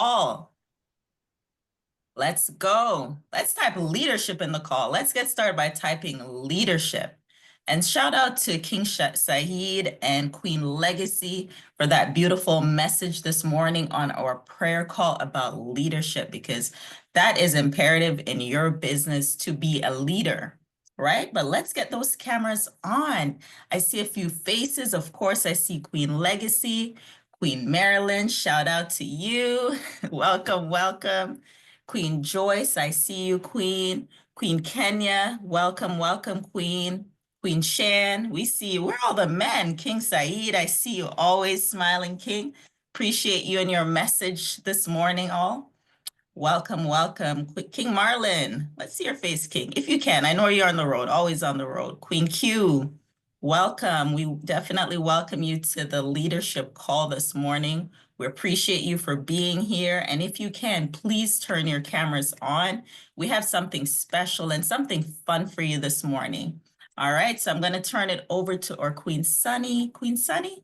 call. Let's go. Let's type leadership in the call. Let's get started by typing leadership. And shout out to King Saeed and Queen Legacy for that beautiful message this morning on our prayer call about leadership, because that is imperative in your business to be a leader, right? But let's get those cameras on. I see a few faces. Of course, I see Queen Legacy, Queen Marilyn, shout out to you. Welcome, welcome. Queen Joyce, I see you, Queen. Queen Kenya, welcome, welcome, Queen. Queen Shan, we see you. We're all the men. King Saeed, I see you, always smiling, King. Appreciate you and your message this morning, all. Welcome, welcome. King Marlon, let's see your face, King, if you can. I know you're on the road, always on the road. Queen Q, welcome. We definitely welcome you to the leadership call this morning. We appreciate you for being here. And if you can, please turn your cameras on. We have something special and something fun for you this morning. All right, so I'm going to turn it over to our Queen Sunny. Queen Sunny,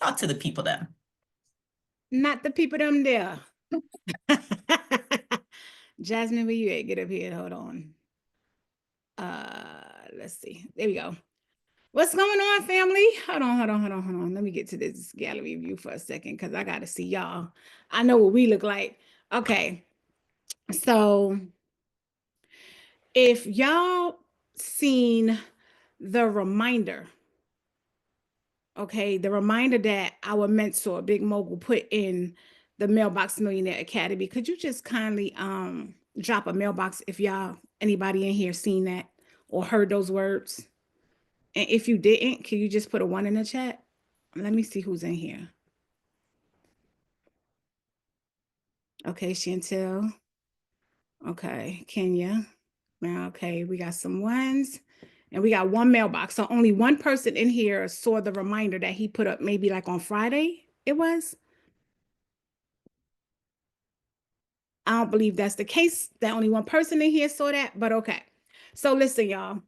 talk to the people then. Not the people them there. Jasmine, where you at? Get up here. Hold on. Let's see. There we go. What's going on, family? Hold on. Let me get to this gallery view for a second because I got to see y'all. I know what we look like. Okay. So if y'all seen the reminder, okay, the reminder that our mentor, Big Mogul, put in the Mailbox Millionaire Academy, could you just kindly drop a mailbox if y'all, anybody in here seen that or heard those words? And if you didn't, can you just put a 1 in the chat? Let me see who's in here. Okay, Chantel. Okay, Kenya. Okay, we got some 1s. And we got 1 mailbox. So only 1 person in here saw the reminder that he put up maybe like on Friday, it was. I don't believe that's the case, that only 1 person in here saw that, but okay. So listen, y'all.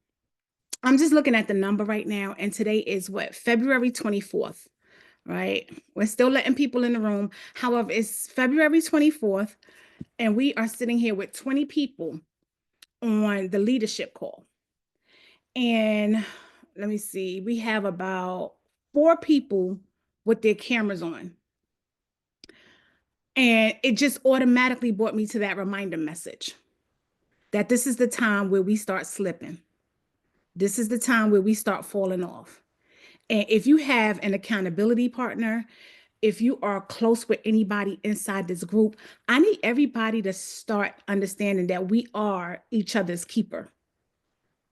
I'm just looking at the number right now, and today is what? February 24th, right? We're still letting people in the room. However, it's February 24th, and we are sitting here with 20 people on the leadership call. And let me see, we have about 4 people with their cameras on. And it just automatically brought me to that reminder message that this is the time where we start slipping. This is the time where we start falling off. And if you have an accountability partner, if you are close with anybody inside this group, I need everybody to start understanding that we are each other's keeper.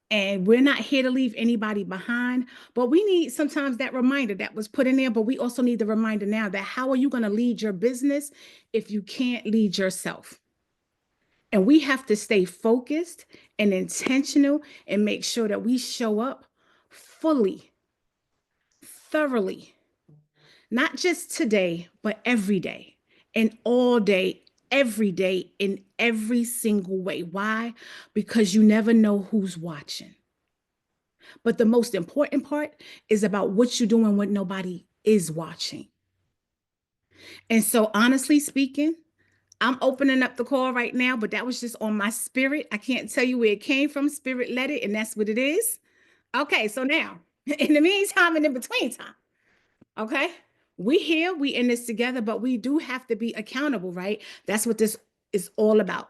And we're not here to leave anybody behind, but we need sometimes that reminder that was put in there, but we also need the reminder now that how are you going to lead your business if you can't lead yourself? And we have to stay focused and intentional and make sure that we show up fully, thoroughly, not just today, but every day and all day, every day, in every single way. Why? Because you never know who's watching. But the most important part is about what you're doing when nobody is watching. And so honestly speaking, I'm opening up the call right now, but that was just on my spirit. I can't tell you where it came from. Spirit led it, and that's what it is. Okay, so now, in the meantime and in between time, okay, we here, we in this together, but we do have to be accountable, right? That's what this is all about.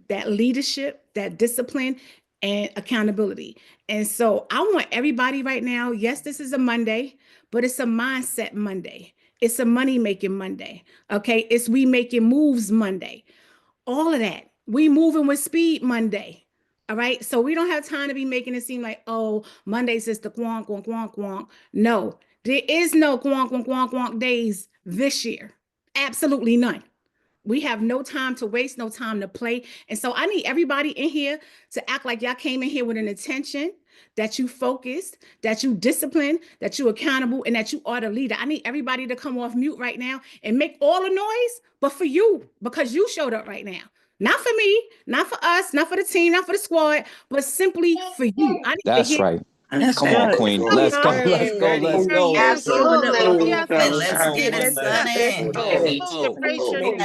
That leadership, that discipline, and accountability. And so I want everybody right now, yes, this is a Monday, but it's a mindset Monday. It's a money-making Monday, okay? It's we making moves Monday. All of that. We moving with speed Monday, all right? So we don't have time to be making it seem like, oh, Monday's just the quonk, quonk, quonk, quonk. No, there is no quonk, quonk, quonk, quonk days this year. Absolutely none. We have no time to waste, no time to play. And so I need everybody in here to act like y'all came in here with an intention, that you focused, that you disciplined, that you accountable, and that you are the leader. I need everybody to come off mute right now and make all the noise, but for you, because you showed up right now. Not for me, not for us, not for the team, not for the squad, but simply for you. I need to That's hear right. Come on, Queen. Let's go. Let's go. Let's go. Yes, Absolutely. Let's get it, Sunny. Go. Let's go.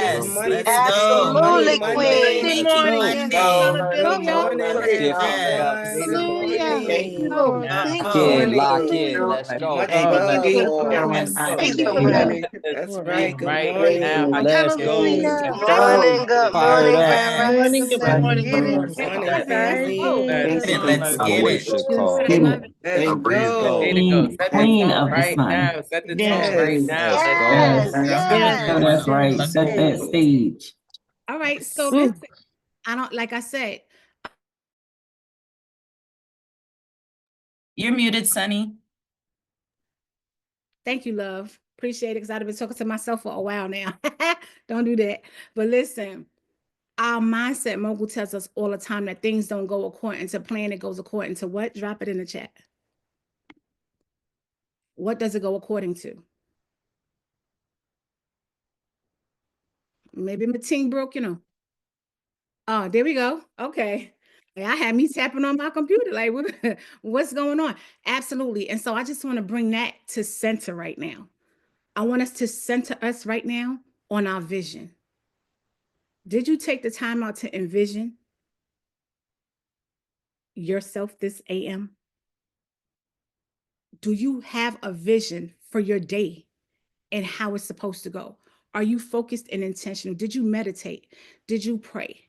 Absolutely, Make Queen. it Monday. Go, y'all. Let's hear from you. Yes. Hallelujah. Go. Thank Lock you. in. Lock in. Let's go. Yes. Thank you, Queen. That's right. Good morning. Let's go. Good morning. Good Fired morning. up. Grand Rising. Let's get it. Good morning, family. Let's On the get wake it. shift call. Let's go. Queen of this month. Yes. Let's go. Yes. Yes. That's right. Set that stage. All right. So listen, I don't, like I said, You're muted, Sunny. thank you, love. Appreciate it because I've been talking to myself for a while now. Don't do that. But listen, our mindset mogul tells us all the time that things don't go according to plan. It goes according to what? Drop it in the chat. What does it go according to? Maybe my team broke, Oh, there we go. Okay. I had me tapping on my computer. Like, what's going on? Absolutely. And so I just want to bring that to center right now. I want us to center us right now on our vision. Did you take the time out to envision yourself this AM? Do you have a vision for your day and how it's supposed to go? Are you focused and intentional? Did you meditate? Did you pray?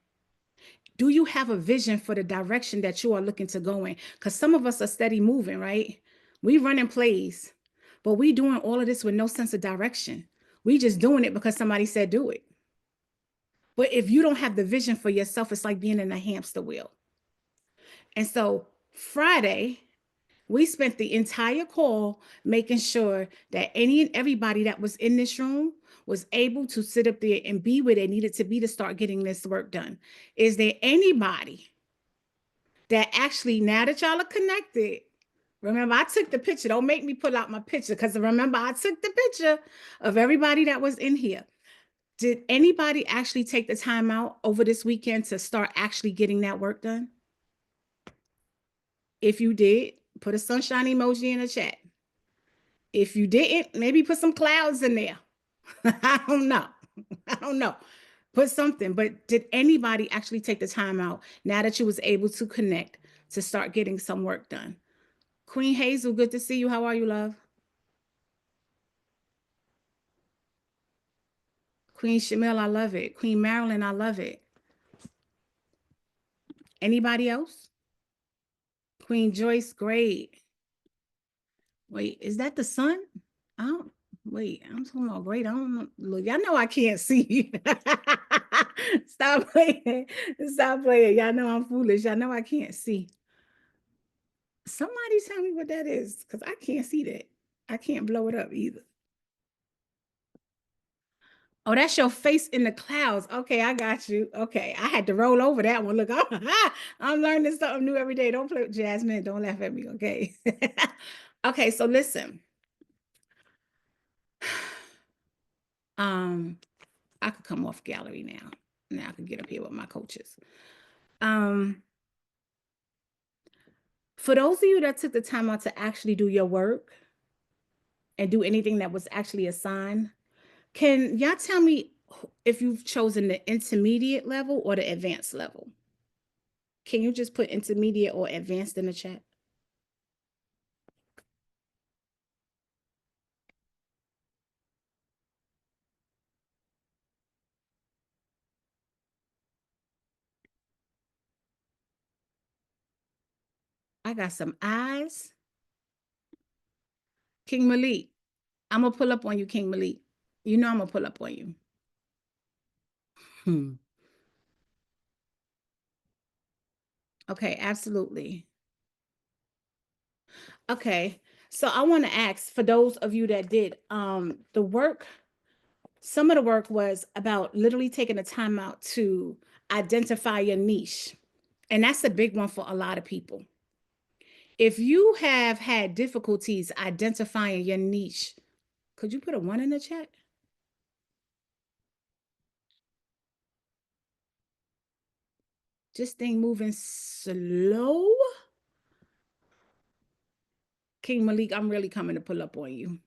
Do you have a vision for the direction that you are looking to go in? Because some of us are steady moving, right? We running plays, but we doing all of this with no sense of direction. We just doing it because somebody said do it. But if you don't have the vision for yourself, it's like being in a hamster wheel. And so Friday, we spent the entire call making sure that any and everybody that was in this room was able to sit up there and be where they needed to be to start getting this work done. Is there anybody that actually, now that y'all are connected, remember I took the picture, don't make me pull out my picture, because remember I took the picture of everybody that was in here. Did anybody actually take the time out over this weekend to start actually getting that work done? If you did, put a sunshine emoji in the chat. If you didn't, maybe put some clouds in there. I don't know. I don't know. Put something. But did anybody actually take the time out now that you was able to connect to start getting some work done? Queen Hazel, good to see you. How are you, love? Queen Shamil, I love it. Queen Marilyn, I love it. Anybody else? Queen Joyce, great. Wait, is that the sun? I don't, wait, I'm talking about great. I don't know. Look, y'all know I can't see. Stop playing. Stop playing. Y'all know I'm foolish. Y'all know I can't see. Somebody tell me what that is, because I can't see that. I can't blow it up either. Oh, that's your face in the clouds. Okay, I got you. Okay, I had to roll over that one. Look, I'm learning something new every day. Don't play with Jasmine. Don't laugh at me, okay? Okay, so listen. I could come off gallery now. Now I can get up here with my coaches. For those of you that took the time out to actually do your work and do anything that was actually assigned, can y'all tell me if you've chosen the intermediate level or the advanced level? Can you just put intermediate or advanced in the chat? I got some eyes. King Malik, I'm gonna pull up on you, King Malik. You know I'm gonna pull up on you. Okay, absolutely. Okay, so I want to ask for those of you that did the work. Some of the work was about literally taking the time out to identify your niche, and that's a big one for a lot of people. If you have had difficulties identifying your niche, could you put a 1 in the chat? Just thing moving slow. King Malik, I'm really coming to pull up on you.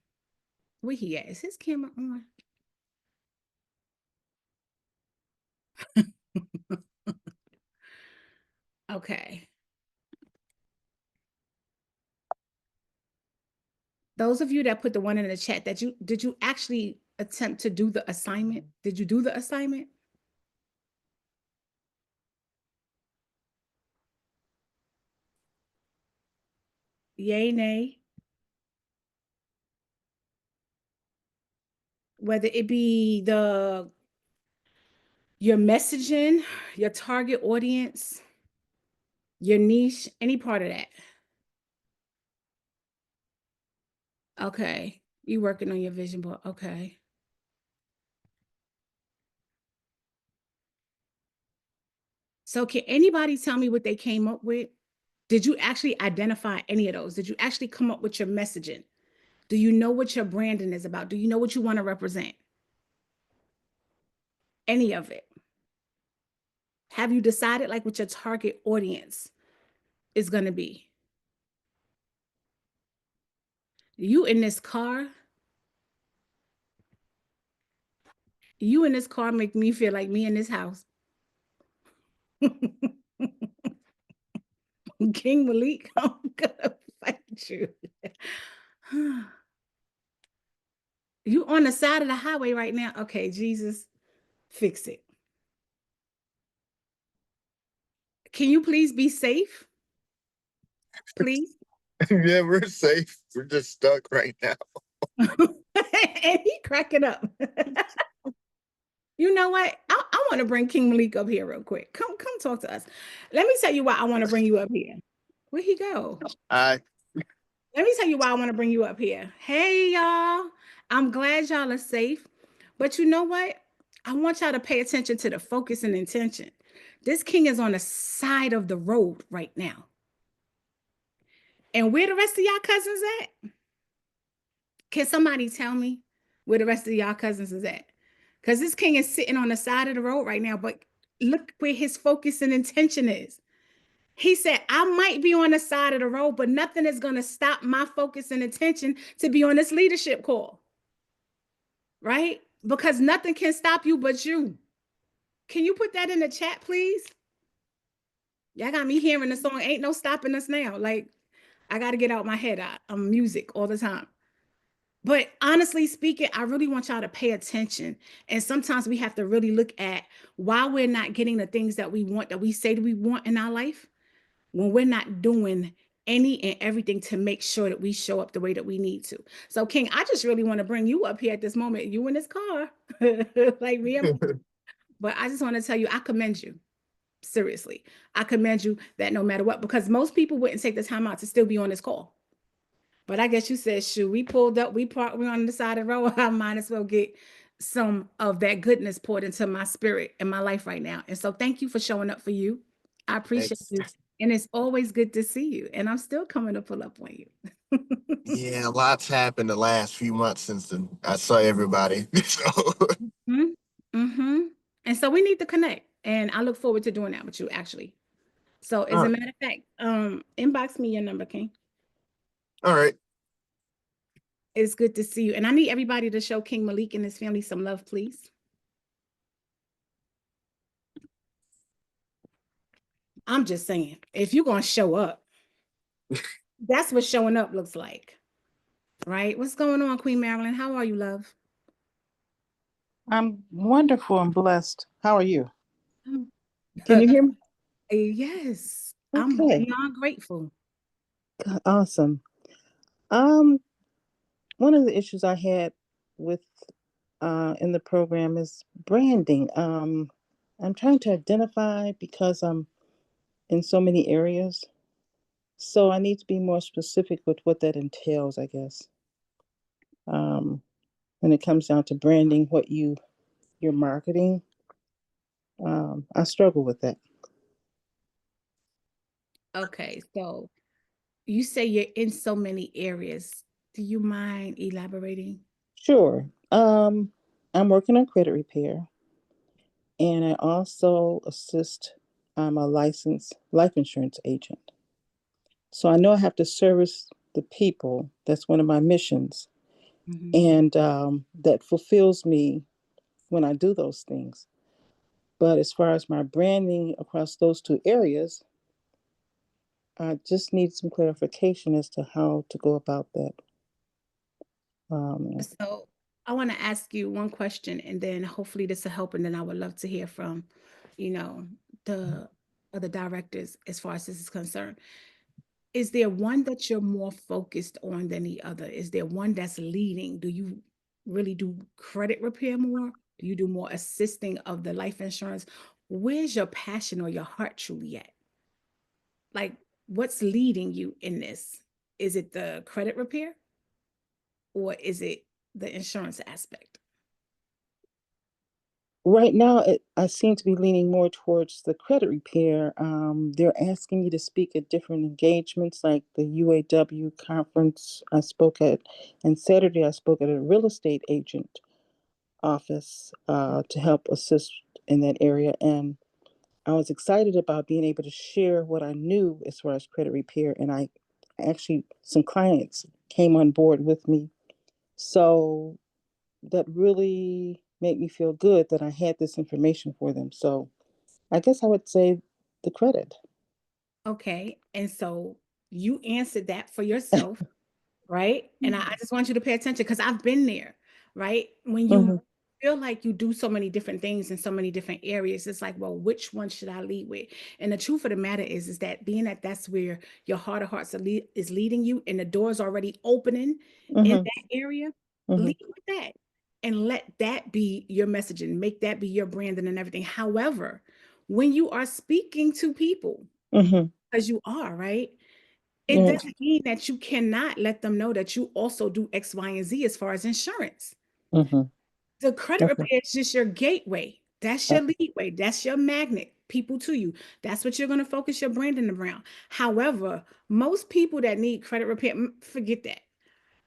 Where he at? Is his camera on? Okay. Those of you that put the one in the chat, did you actually attempt to do the assignment? Did you do the assignment? Yay, nay. Whether it be your messaging, your target audience, your niche, any part of that. Okay. You working on your vision board. Okay. So can anybody tell me what they came up with? Did you actually identify any of those? Did you actually come up with your messaging? Do you know what your branding is about? Do you know what you want to represent? Any of it? Have you decided like what your target audience is going to be? You in this car make me feel like me in this house. King Malik, I'm gonna fight you. You on the side of the highway right now. Okay, Jesus, fix it. Can you please be safe? Please. Yeah, we're safe. We're just stuck right now. And he cracking up. You know what? I want to bring King Malik up here real quick. Come talk to us. Let me tell you why I want to bring you up here. Where'd he go? Hi. Let me tell you why I want to bring you up here. Hey, y'all. I'm glad y'all are safe. But you know what? I want y'all to pay attention to the focus and intention. This king is on the side of the road right now. And where the rest of y'all cousins at? Can somebody tell me where the rest of y'all cousins is at? Because this king is sitting on the side of the road right now, but look where his focus and intention is. He said, I might be on the side of the road, but nothing is going to stop my focus and intention to be on this leadership call. Right? Because nothing can stop you but you. Can you put that in the chat, please? Y'all got me hearing the song, Ain't No Stopping Us Now. Like, I got to get out my head. I'm music all the time. But honestly speaking, I really want y'all to pay attention. And sometimes we have to really look at why we're not getting the things that we want, that we say that we want in our life, when we're not doing any and everything to make sure that we show up the way that we need to. So, King, I just really want to bring you up here at this moment. You in this car, like me. But I just want to tell you, I commend you. Seriously, I commend you that no matter what, because most people wouldn't take the time out to still be on this call. But I guess you said, shoot, we pulled up, we're on the side of the road. I might as well get some of that goodness poured into my spirit and my life right now. And so thank you for showing up for you. I appreciate you. And it's always good to see you. And I'm still coming to pull up on you. Yeah, lots happened the last few months since I saw everybody. And so we need to connect. And I look forward to doing that with you, actually. So as a matter of fact, inbox me your number, King. All right. It's good to see you. And I need everybody to show King Malik and his family some love, please. I'm just saying, if you're going to show up, that's what showing up looks like. Right? What's going on, Queen Marilyn? How are you, love? I'm wonderful and blessed. How are you? Can you hear me? Yes. Okay. I'm beyond grateful. Awesome. One of the issues I had with in the program is branding. I'm trying to identify because I'm in so many areas. So I need to be more specific with what that entails, I guess. When it comes down to branding, what you're marketing, I struggle with that. Okay, so you say you're in so many areas. Do you mind elaborating? Sure. I'm working on credit repair, and I also assist. I'm a licensed life insurance agent. So I know I have to service the people. That's one of my missions. Mhm. And that fulfills me when I do those things. But as far as my branding across those two areas, I just need some clarification as to how to go about that. So I want to ask you one question, and then hopefully this will help, and then I would love to hear from, you know, the other directors as far as this is concerned. Is there one that you're more focused on than the other? Is there one that's leading? Do you really do credit repair more? Do you do more assisting of the life insurance? Where's your passion or your heart truly at? Like, what's leading you in this? Is it the credit repair or is it the insurance aspect? Right now, I seem to be leaning more towards the credit repair. They're asking me to speak at different engagements, like the UAW conference I spoke at, and Saturday I spoke at a real estate agent office to help assist in that area. And I was excited about being able to share what I knew as far as credit repair. And I actually, some clients came on board with me. So that really made me feel good that I had this information for them. So I guess I would say the credit. Okay. And so you answered that for yourself, right? And I just want you to pay attention because I've been there, right? When you Mm-hmm. feel like you do so many different things in so many different areas, it's like, well, which one should I lead with? And the truth of the matter is that being that that's where your heart of hearts is leading you and the door's already opening in Mm-hmm. that area, Mm-hmm. lead with that and let that be your messaging, make that be your branding and everything. However, when you are speaking to people, Mm-hmm. because you are, right? It Yeah. doesn't mean that you cannot let them know that you also do X, Y, and Z as far as insurance. Mm-hmm. The credit Okay. repair is just your gateway. That's your leadway. That's your magnet, people to you. That's what you're going to focus your branding around. However, most people that need credit repair, forget that.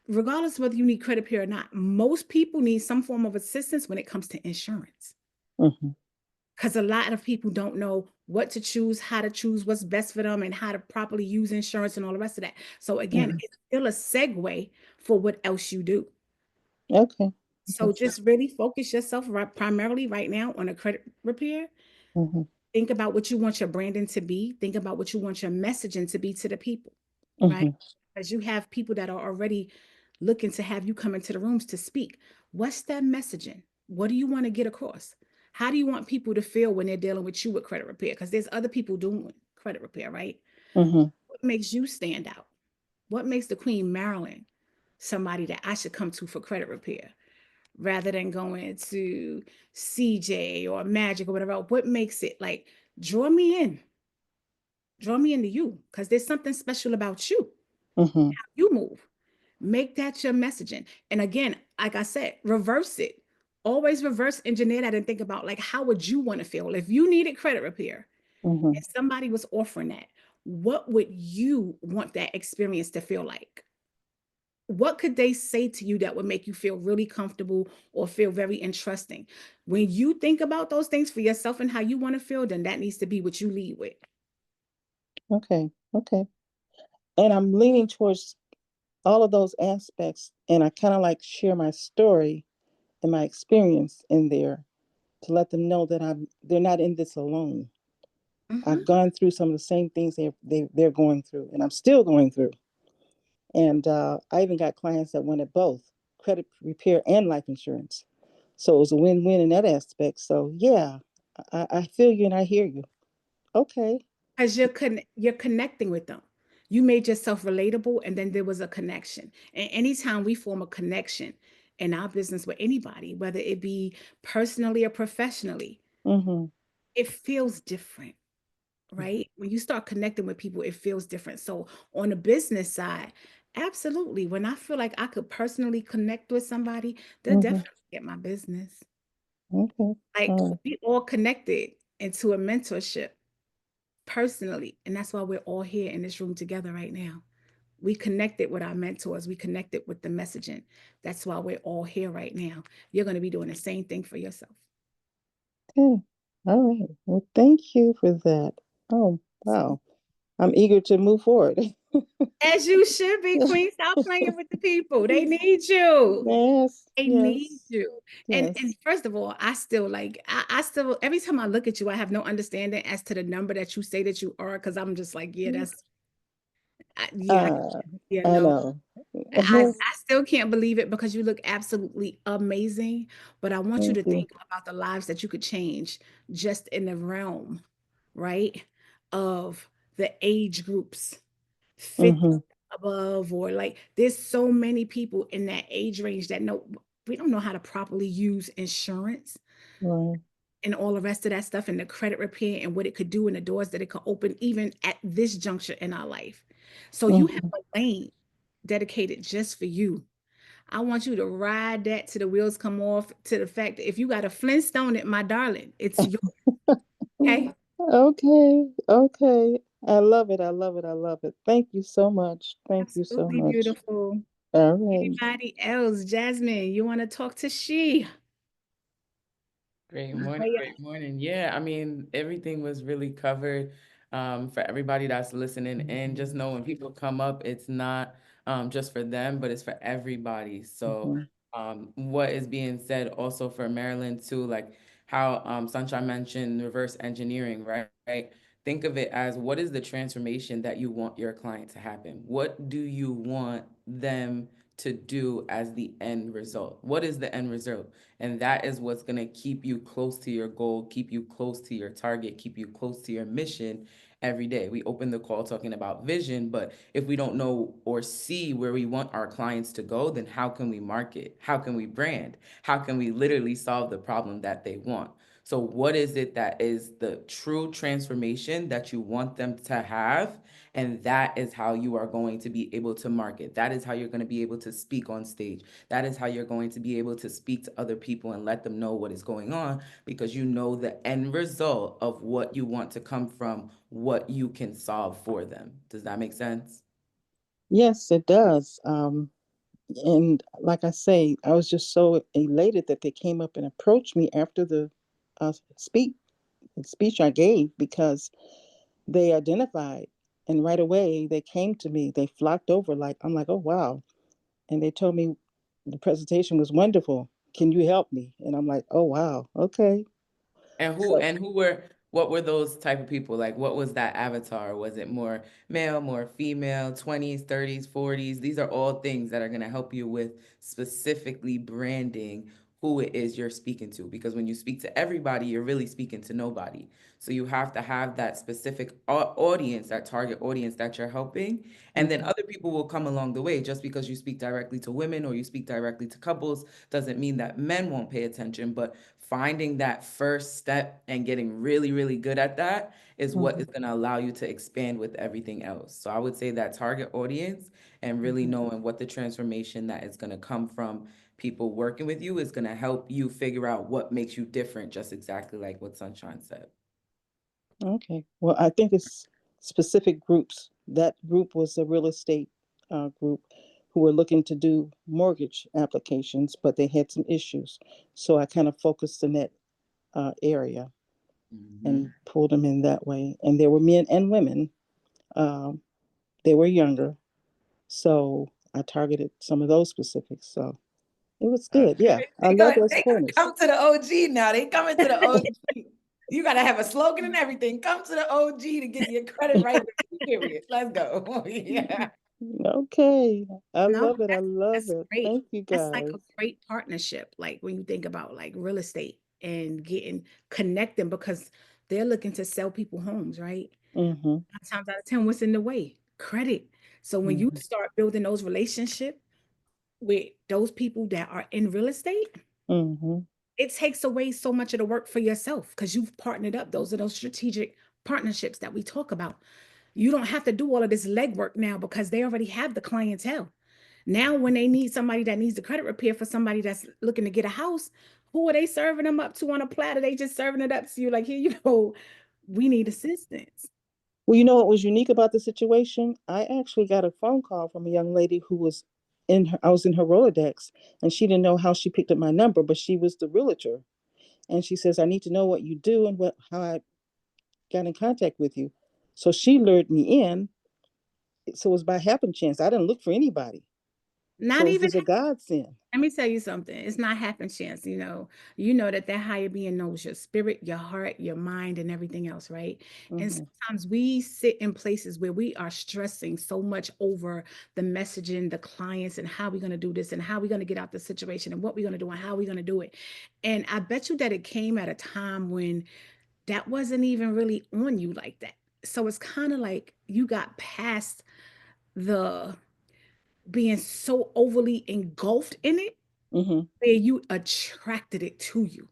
Regardless of whether you need credit repair or not, most people need some form of assistance when it comes to insurance. Mm-hmm. Because a lot of people don't know what to choose, how to choose what's best for them, and how to properly use insurance and all the rest of that. So again, Mm-hmm. it's still a segue for what else you do. Okay. So just really focus yourself primarily right now on a credit repair. Mm-hmm. Think about what you want your branding to be. Think about what you want your messaging to be to the people, right? Mm-hmm. Because you have people that are already looking to have you come into the rooms to speak. What's that messaging? What do you want to get across? How do you want people to feel when they're dealing with you with credit repair? Because there's other people doing credit repair, right? Mm-hmm. What makes you stand out? What makes the Queen Marilyn somebody that I should come to for credit repair rather than going to CJ or Magic or whatever? What makes it like draw me in? Draw me into you because there's something special about you. Mm-hmm. How you move. Make that your messaging. And again, like I said, reverse it. Always reverse engineer that and think about like how would you want to feel if you needed credit repair Mm-hmm. and somebody was offering that? What would you want that experience to feel like? What could they say to you that would make you feel really comfortable or feel very interesting? When you think about those things for yourself and how you want to feel, then that needs to be what you lead with. Okay. Okay. And I'm leaning towards all of those aspects, and I kind of like share my story and my experience in there to let them know that they're not in this alone. I've gone through some of the same things they're going through, and I'm still going through. And I even got clients that wanted both credit repair and life insurance. So it was a win-win in that aspect. So yeah, I feel you and I hear you. Okay. Because you're connecting with them. You made yourself relatable, and then there was a connection. And anytime we form a connection in our business with anybody, whether it be personally or professionally, Mm-hmm. it feels different, right? When you start connecting with people, it feels different. So on the business side, absolutely. When I feel like I could personally connect with somebody, they'll Mm-hmm. definitely get my business. Okay. Like All right. we all connected into a mentorship personally. And that's why we're all here in this room together right now. We connected with our mentors. We connected with the messaging. That's why we're all here right now. You're going to be doing the same thing for yourself. Okay. All right. Well, thank you for that. Oh, wow. I'm eager to move forward. As you should be, Queen. Stop playing with the people. They need you. Yes, They need yes, you. And yes. first of all, I still like I still every time I look at you, I have no understanding as to the number that you say that you are, because I'm just like, yeah, that's yeah, Uh, yeah, I no. know. I still can't believe it because you look absolutely amazing. But I want you Thank to you. think about the lives that you could change just in the realm, right, of the age groups 50 Mm-hmm. above, or like there's so many people in that age range that know we don't know how to properly use insurance Right. and all the rest of that stuff, and the credit repair and what it could do and the doors that it could open even at this juncture in our life. So you have Mm-hmm. a lane dedicated just for you. I want you to ride that to the wheels come off, to the fact that if you got a Flintstone it, my darling, it's your okay. Okay, okay. I love it. I love it. I love it. Thank you so much. Thank you so Absolutely much. beautiful. All right. Anybody else? Jasmine, you want to talk to she? Great Oh, morning, yeah. great morning. Yeah, I mean, everything was really covered for everybody that's listening. And just know when people come up, it's not just for them, but it's for everybody. So, Mhm. what is being said also for Maryland too, like how Sunshine mentioned reverse engineering, right? Right? Think of it as what is the transformation that you want your client to happen? What do you want them to do as the end result? What is the end result? And that is what's going to keep you close to your goal, keep you close to your target, keep you close to your mission every day. We opened the call talking about vision, but if we don't know or see where we want our clients to go, then how can we market? How can we brand? How can we literally solve the problem that they want? So, what is it that is the true transformation that you want them to have? And that is how you are going to be able to market. That is how you're going to be able to speak on stage. That is how you're going to be able to speak to other people and let them know what is going on, because you know the end result of what you want to come from what you can solve for them. Does that make sense? Yes, it does. And like I say, I was just so elated that they came up and approached me after the uh, speak speech I gave, because they identified, and right away they came to me. They flocked over. Like, I'm like, oh wow, and they told me the presentation was wonderful. Can you help me? And I'm like, oh wow, okay. So And who were what were those type of people? Like what was that avatar? Was it more male, more female, 20s, 30s, 40s? These are all things that are going to help you with specifically branding who it is you're speaking to, because when you speak to everybody, you're really speaking to nobody. So you have to have that specific audience, that target audience that you're helping, and then mhm, other people will come along the way. Just because you speak directly to women or you speak directly to couples doesn't mean that men won't pay attention, but finding that first step and getting really, really good at that is what mhm, is going to allow you to expand with everything else. So I would say that target audience and really mhm. knowing what the transformation that is going to come from people working with you is going to help you figure out what makes you different, just exactly like what Sunshine said. Okay. Well, I think it's specific groups. That group was a real estate group who were looking to do mortgage applications, but they had some issues. So I kind of focused in that area Mm-hmm. and pulled them in that way. And there were men and women. Um, they were younger. So I targeted some of those specifics. So it was good. Yeah. Okay. I love those They gonna pointers. come to the OG now. They coming to the OG. You gotta have a slogan and everything. Come to the OG to get your credit right. Period. Let's go. Yeah. Okay. I No, love it. I love that's it. great. Thank you That's like guys. a great partnership. Like when you think about like real estate and getting connecting, because they're looking to sell people homes, right? Mm-hmm. 9 times out of 10, what's in the way? Credit. So when you Mm-hmm. start building those relationships with those people that are in real estate, Mm-hmm. it takes away so much of the work for yourself because you've partnered up. Those are those strategic partnerships that we talk about. You don't have to do all of this legwork now because they already have the clientele. Now, when they need somebody that needs the credit repair for somebody that's looking to get a house, who are they serving them up to on a platter? They just serving it up to you like, here you go. We need assistance. Well, you know what was unique about the situation? I actually got a phone call from a young lady who was in her, I was in her Rolodex, and she didn't know how she picked up my number, but she was the realtor. And she says, I need to know what you do and how I got in contact with you. So she lured me in. So it was by happen chance. I didn't look for anybody. Not So it even, was a godsend. let me tell you something. It's not happen chance, You know that higher being knows your spirit, your heart, your mind, and everything else, right? And Mm-hmm. sometimes we sit in places where we are stressing so much over the messaging, the clients, and how we're going to do this, and how we're going to get out the situation, and what we're going to do, and how we're going to do it. And I bet you that it came at a time when that wasn't even really on you like that. So it's kind of like you got past the being so overly engulfed in it Mm-hmm. where you attracted it to you.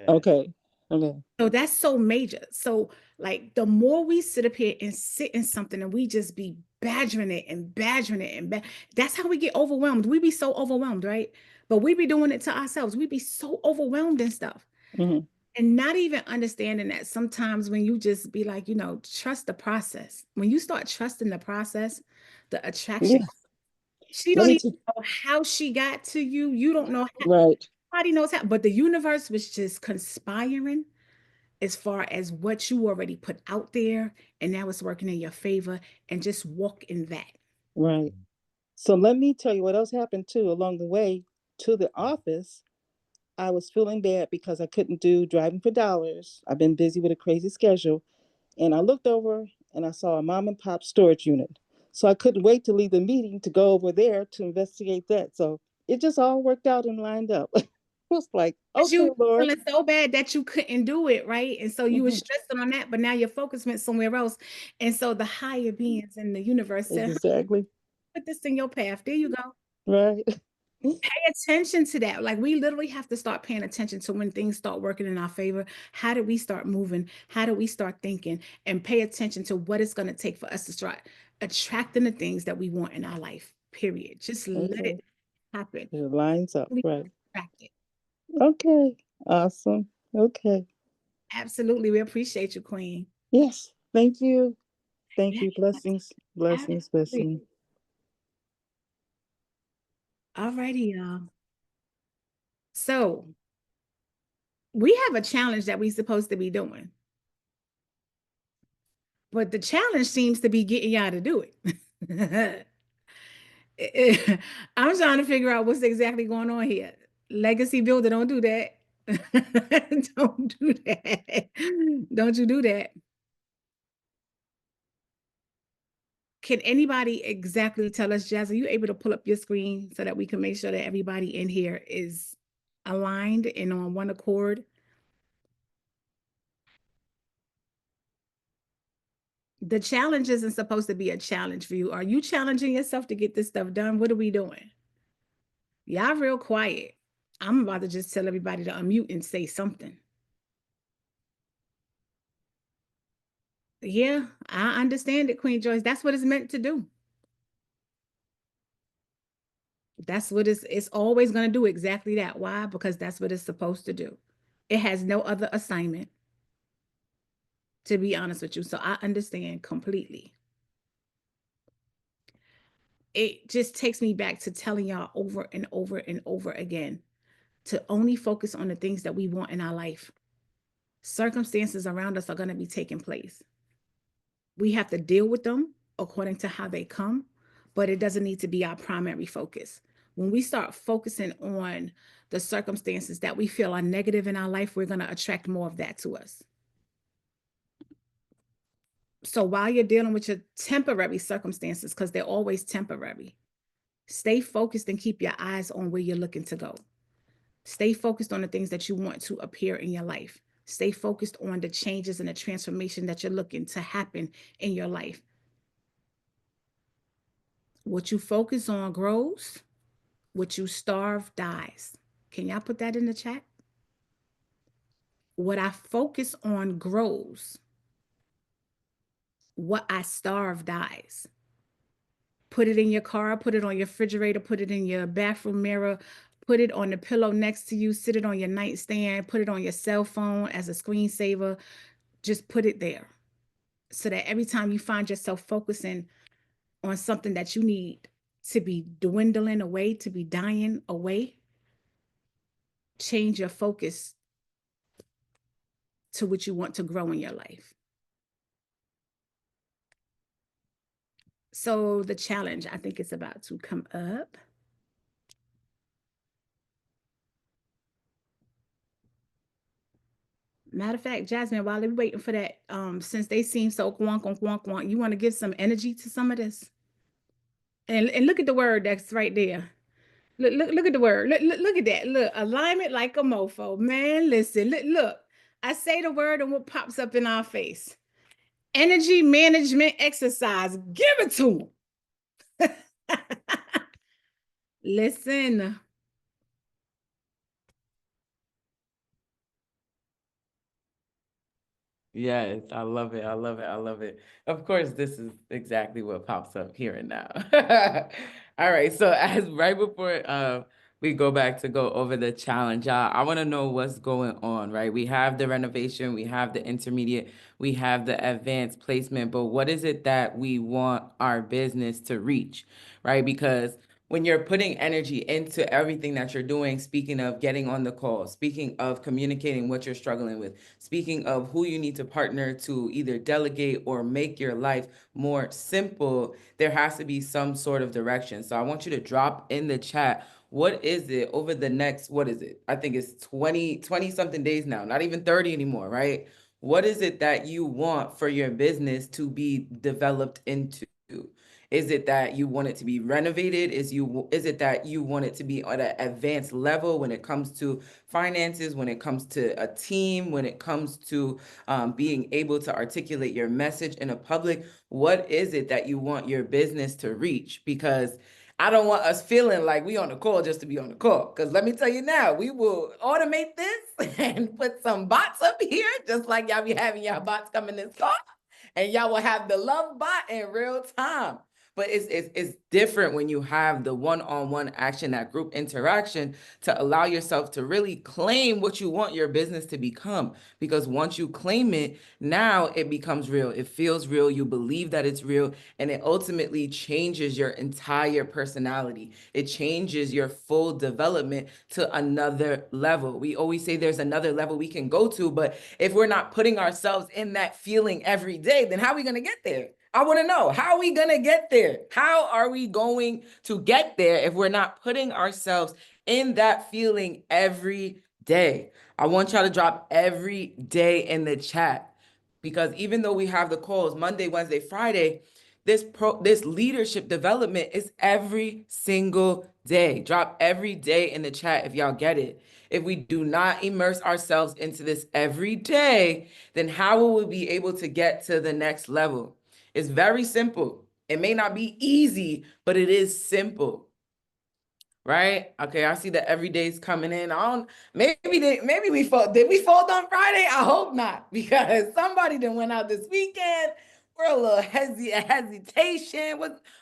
Okay. Okay. So that's so major. So, like, the more we sit up here and sit in something and we just be badgering it and badgering it, that's how we get overwhelmed. We be so overwhelmed, right? But we be doing it to ourselves. We be so overwhelmed and stuff. Mm-hmm. And not even understanding that sometimes when you just be like, trust the process. When you start trusting the process, the attraction, Yeah. she Let don't me even know how she got to you. You don't know how. right. Nobody knows how, but the universe was just conspiring as far as what you already put out there, and now it's working in your favor, and just walk in that. Right. So let me tell you what else happened too along the way to the office. I was feeling bad because I couldn't do driving for dollars. I've been busy with a crazy schedule. And I looked over and I saw a mom and pop storage unit. So I couldn't wait to leave the meeting to go over there to investigate that. So it just all worked out and lined up. It was like, Because okay, you Lord. feeling so bad that you couldn't do it, right? And so you were Mhm. stressing on that, but now your focus went somewhere else. And so the higher beings in the universe said, Exactly. put this in your path. There you go. Right. Pay attention to that. Like, we literally have to start paying attention to when things start working in our favor. How do we start moving? How do we start thinking? And pay attention to what it's going to take for us to start attracting the things that we want in our life. Period. Just let Okay. it happen. It lines up. We Right. attract it. Okay. Awesome. Okay. Absolutely. We appreciate you, Queen. Yes. Thank you. Thank Yes, you. Blessings. Blessings. absolutely. Blessings. All righty, y'all. So we have a challenge that we're supposed to be doing, but the challenge seems to be getting y'all to do it. I'm trying to figure out what's exactly going on here. Legacy builder, don't do that. Don't do that. Don't you do that. Can anybody exactly tell us, Jazz, are you able to pull up your screen so that we can make sure that everybody in here is aligned and on one accord? The challenge isn't supposed to be a challenge for you. Are you challenging yourself to get this stuff done? What are we doing? Y'all real quiet. I'm about to just tell everybody to unmute and say something. Yeah, I understand it, Queen Joyce. That's what it's meant to do. That's what it's always going to do, exactly that. Why? Because that's what it's supposed to do. It has no other assignment, to be honest with you. So I understand completely. It just takes me back to telling y'all over and over and over again to only focus on the things that we want in our life. Circumstances around us are going to be taking place. We have to deal with them according to how they come, but it doesn't need to be our primary focus. When we start focusing on the circumstances that we feel are negative in our life, we're going to attract more of that to us. So while you're dealing with your temporary circumstances, because they're always temporary, stay focused and keep your eyes on where you're looking to go. Stay focused on the things that you want to appear in your life. Stay focused on the changes and the transformation that you're looking to happen in your life. What you focus on grows. What you starve dies. Can y'all put that in the chat? What I focus on grows. What I starve dies. Put it in your car, put it on your refrigerator, put it in your bathroom mirror, put it on the pillow next to you, sit it on your nightstand, put it on your cell phone as a screensaver. Just put it there so that every time you find yourself focusing on something that you need to be dwindling away, to be dying away, change your focus to what you want to grow in your life. So the challenge, I think, is about to come up. Matter of fact, Jasmine, while they're waiting for that, since they seem so quonk, quonk, quonk, quonk, you want to give some energy to some of this? And look at the word that's right there. Look at the word. Look at that. Look, alignment like a mofo. Man, listen, look. I say the word and what pops up in our face. Energy management exercise. Give it to them. Listen. Yes, I love it. I love it. I love it. Of course, this is exactly what pops up here and now. All right. So as right before we go back to go over the challenge, I want to know what's going on, right? We have the renovation, we have the intermediate, we have the advanced placement, but what is it that we want our business to reach, right? Because when you're putting energy into everything that you're doing, speaking of getting on the call, speaking of communicating what you're struggling with, speaking of who you need to partner to either delegate or make your life more simple, there has to be some sort of direction. So I want you to drop in the chat, what is it over the next, what is it? I think it's 20 something days now, not even 30 anymore, right? What is it that you want for your business to be developed into? Is it that you want it to be renovated? Is it that you want it to be at an advanced level when it comes to finances, when it comes to a team, when it comes to being able to articulate your message in a public? What is it that you want your business to reach? Because I don't want us feeling like we on the call just to be on the call. Because let me tell you now, we will automate this and put some bots up here, just like y'all be having y'all bots come in this call. And y'all will have the love bot in real time. But it's different when you have the one-on-one action, that group interaction, to allow yourself to really claim what you want your business to become. Because once you claim it, now it becomes real. It feels real. You believe that it's real. And it ultimately changes your entire personality. It changes your full development to another level. We always say there's another level we can go to, but if we're not putting ourselves in that feeling every day, then how are we going to get there? I want to know, how are we going to get there? How are we going to get there if we're not putting ourselves in that feeling every day? I want y'all to drop every day in the chat, because even though we have the calls Monday, Wednesday, Friday, this leadership development is every single day. Drop every day in the chat if y'all get it. If we do not immerse ourselves into this every day, then how will we be able to get to the next level? It's very simple. It may not be easy, but it is simple. Right? Okay, I see that every day's coming in. Maybe we fold. Did we fold on Friday? I hope not, because somebody done went out this weekend. We're a little hesitation.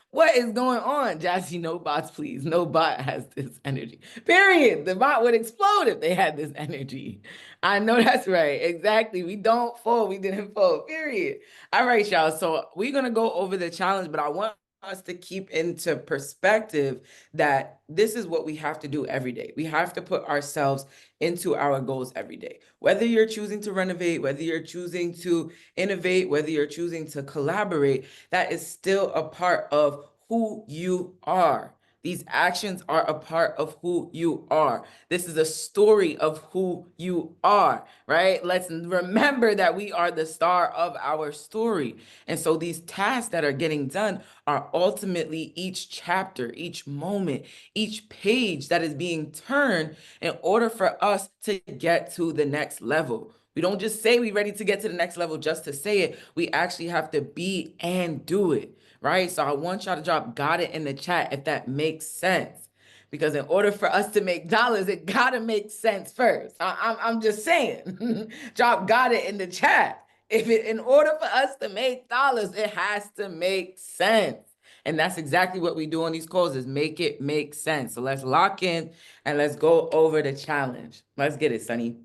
What is going on? Jassy, no bots, please. No bot has this energy. Period. The bot would explode if they had this energy. I know that's right. Exactly. We don't fold. We didn't fold. Period. All right, y'all. So we're gonna go over the challenge, but I want us to keep into perspective that this is what we have to do every day. We have to put ourselves into our goals every day. Whether you're choosing to renovate, whether you're choosing to innovate, whether you're choosing to collaborate, that is still a part of who you are. These actions are a part of who you are. This is a story of who you are, right? Let's remember that we are the star of our story. And so these tasks that are getting done are ultimately each chapter, each moment, each page that is being turned in order for us to get to the next level. We don't just say we're ready to get to the next level just to say it. We actually have to be and do it, right? So I want y'all to drop "got it" in the chat if that makes sense. Because in order for us to make dollars, it gotta make sense first. I'm just saying. Drop "got it" in the chat. In order for us to make dollars, it has to make sense. And that's exactly what we do on these calls, is make it make sense. So let's lock in and let's go over the challenge. Let's get it, Sunny.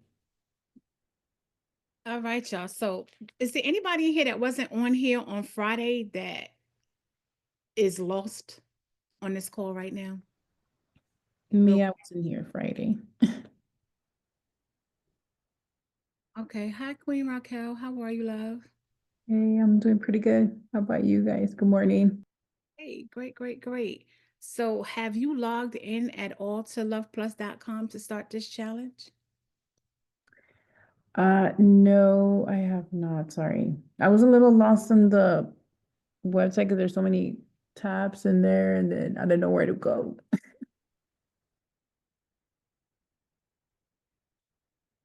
All right, y'all. So is there anybody in here that wasn't on here on Friday that is lost on this call right now? Me, I wasn't here Friday. Okay. Hi, Queen Raquel. How are you, love? Hey, I'm doing pretty good. How about you guys? Good morning. Hey, great, great, great. So have you logged in at all to luhvplus.com to start this challenge? No, I have not. Sorry. I was a little lost in the website because there's so many tabs in there and then I didn't know where to go.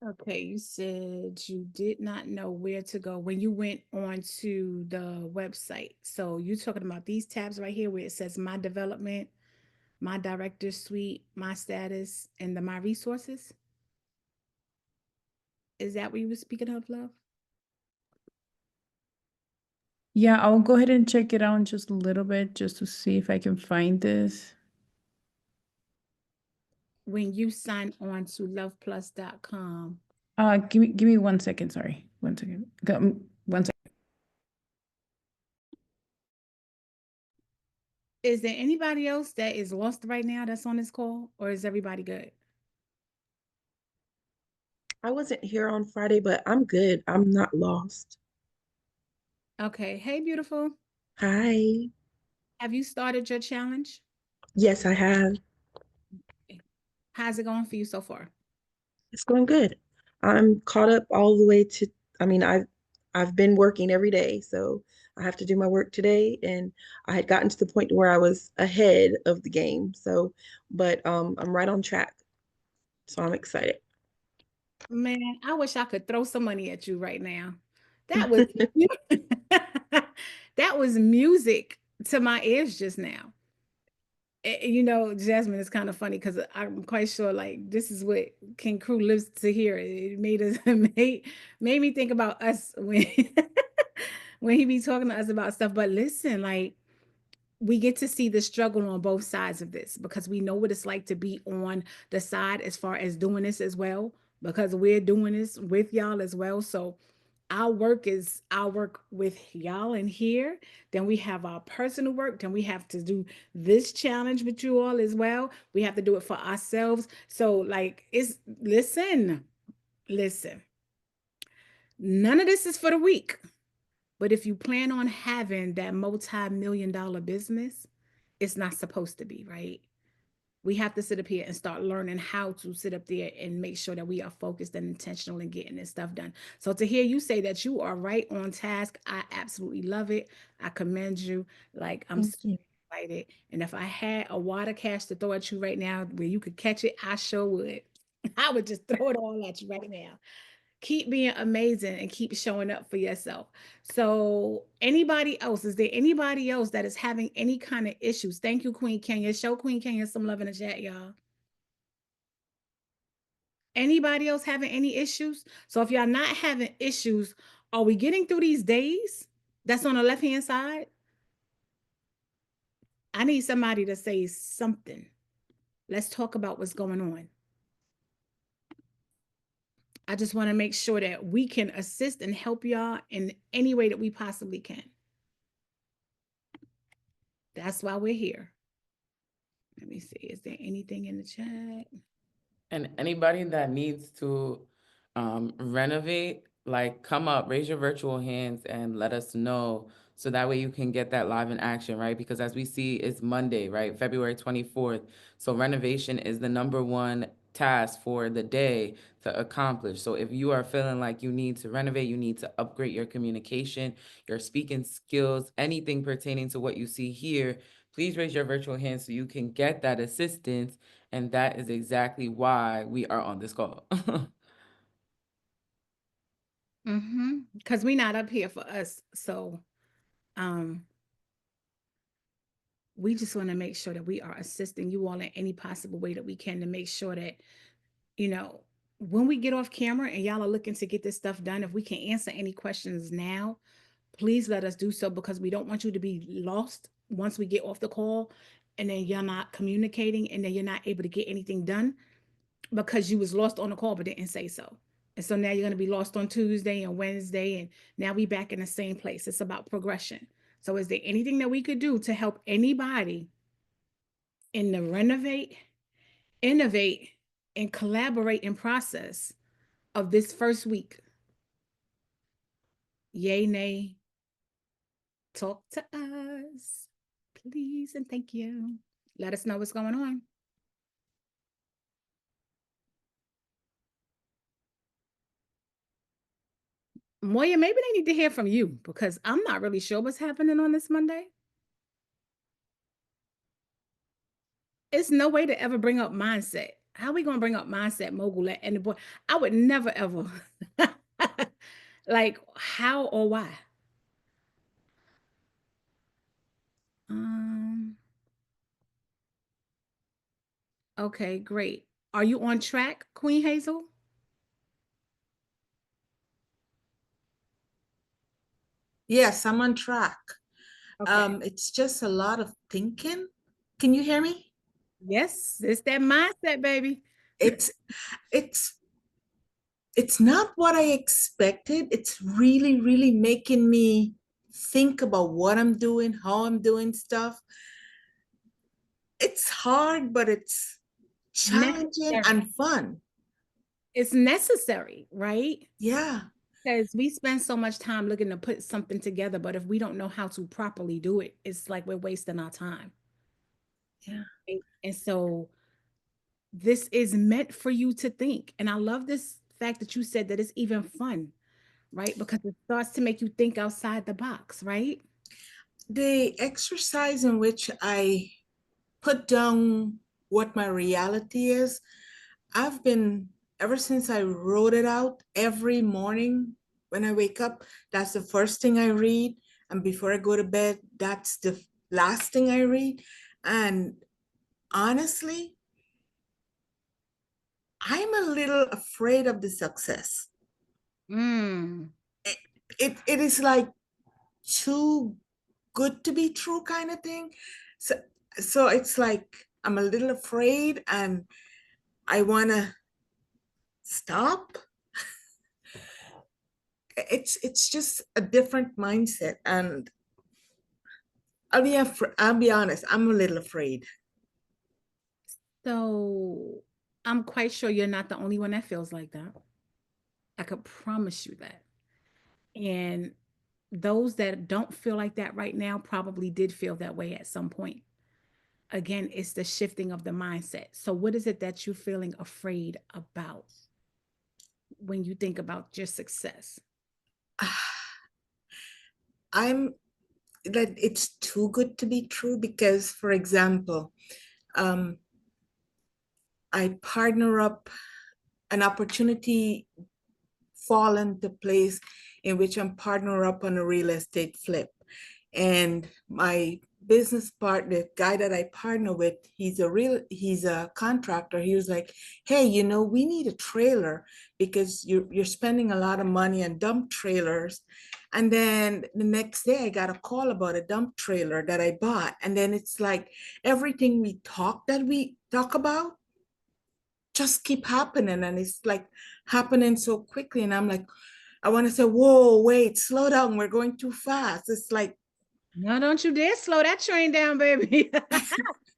Okay, you said you did not know where to go when you went on to the website. So you're talking about these tabs right here where it says my development, my director suite, my status, and the my resources. Is that what you were speaking of, love? Yeah, I'll go ahead and check it out in just a little bit just to see if I can find this. When you sign on to luhvplus.com. Give me 1 second, sorry. 1 second. 1 second. Is there anybody else that is lost right now that's on this call, or is everybody good? I wasn't here on Friday, but I'm good. I'm not lost. Okay. Hey, beautiful. Hi. Have you started your challenge? Yes, I have. How's it going for you so far? It's going good. I'm caught up all the way to, I mean, I've been working every day, so I have to do my work today, and I had gotten to the point where I was ahead of the game. So, but I'm right on track. So I'm excited. Man, I wish I could throw some money at you right now. That was that was music to my ears just now. You know, Jasmine, is kind of funny because I'm quite sure like this is what King Crew lives to hear. It made us made me think about us when when he be talking to us about stuff. But listen, like we get to see the struggle on both sides of this because we know what it's like to be on the side as far as doing this as well, because we're doing this with y'all as well. So our work is our work with y'all in here. Then we have our personal work. Then we have to do this challenge with you all as well. We have to do it for ourselves. So, like, it's listen. None of this is for the weak. But if you plan on having that multi-million-dollar business, it's not supposed to be, right? We have to sit up here and start learning how to sit up there and make sure that we are focused and intentional in getting this stuff done. So to hear you say that you are right on task, I absolutely love it. I commend you. Like I'm so Thank you. excited. And if I had a water cash to throw at you right now where you could catch it, I sure would. I would just throw it all at you right now. Keep being amazing and keep showing up for yourself. So, anybody else? Is there anybody else that is having any kind of issues? Thank you, Queen Kenya. Show Queen Kenya some love in the chat, y'all. Anybody else having any issues? So, if y'all not having issues, are we getting through these days? That's on the left hand side. I need somebody to say something. Let's talk about what's going on. I just want to make sure that we can assist and help y'all in any way that we possibly can. That's why we're here. Let me see. Is there anything in the chat? And anybody that needs to renovate, like come up, raise your virtual hands and let us know. So that way you can get that live in action, right? Because as we see, it's Monday, right? February 24th. So renovation is the #1 task for the day to accomplish. So if you are feeling like you need to renovate, you need to upgrade your communication, your speaking skills, anything pertaining to what you see here, please raise your virtual hand so you can get that assistance. And that is exactly why we are on this call. Because we're not up here for us. So um we just want to make sure that we are assisting you all in any possible way that we can to make sure that, you know, when we get off camera and y'all are looking to get this stuff done, if we can answer any questions now, please let us do so because we don't want you to be lost once we get off the call and then you're not communicating and then you're not able to get anything done because you was lost on the call but didn't say so. And so now you're going to be lost on Tuesday and Wednesday, and now we back in the same place. It's about progression. So is there anything that we could do to help anybody in the renovate, innovate, and collaborate in process of this first week? Yay, nay, talk to us. Please and thank you. Let us know what's going on. Moya, maybe they need to hear from you because I'm not really sure what's happening on this Monday. It's no way to ever bring up mindset. How are we going to bring up mindset, mogul, and the boy? I would never, ever. Like, how or why? Um, okay, great. Are you on track, Queen Hazel? Yes, I'm on track. Okay. It's just a lot of thinking. Can you hear me? Yes, it's that mindset, baby. It's it's it's not what I expected. It's really, really making me think about what I'm doing, how I'm doing stuff. It's hard, but it's challenging Necessary. and fun. It's necessary, right? Yeah. Because we spend so much time looking to put something together, but if we don't know how to properly do it, it's like we're wasting our time. Yeah. And so this is meant for you to think. And I love this fact that you said that it's even fun, right? Because it starts to make you think outside the box, right? The exercise in which I put down what my reality is, I've been, ever since I wrote it out every morning when I wake up, that's the first thing I read. And before I go to bed, that's the last thing I read. And honestly, I'm a little afraid of the success. Mm. It is like too good to be true kind of thing. So, so it's like I'm a little afraid and I want to stop. It's just a different mindset, and I'll be honest, I'm a little afraid. So I'm quite sure you're not the only one that feels like that. I could promise you that. And those that don't feel like that right now probably did feel that way at some point. Again, it's the shifting of the mindset. So, what is it that you're feeling afraid about when you think about your success? I'm that it's too good to be true because, for example, um, I partner up an opportunity fall into place in which I'm partner up on a real estate flip. And my business partner, the guy that I partner with, he's a contractor. He was like, hey, we need a trailer because you're spending a lot of money on dump trailers. And then the next day I got a call about a dump trailer that I bought. And then it's like everything we talk about just keep happening. And it's like happening so quickly. And I'm like, I want to say, whoa, wait, slow down. We're going too fast. It's like, No, don't you dare slow that train down, baby.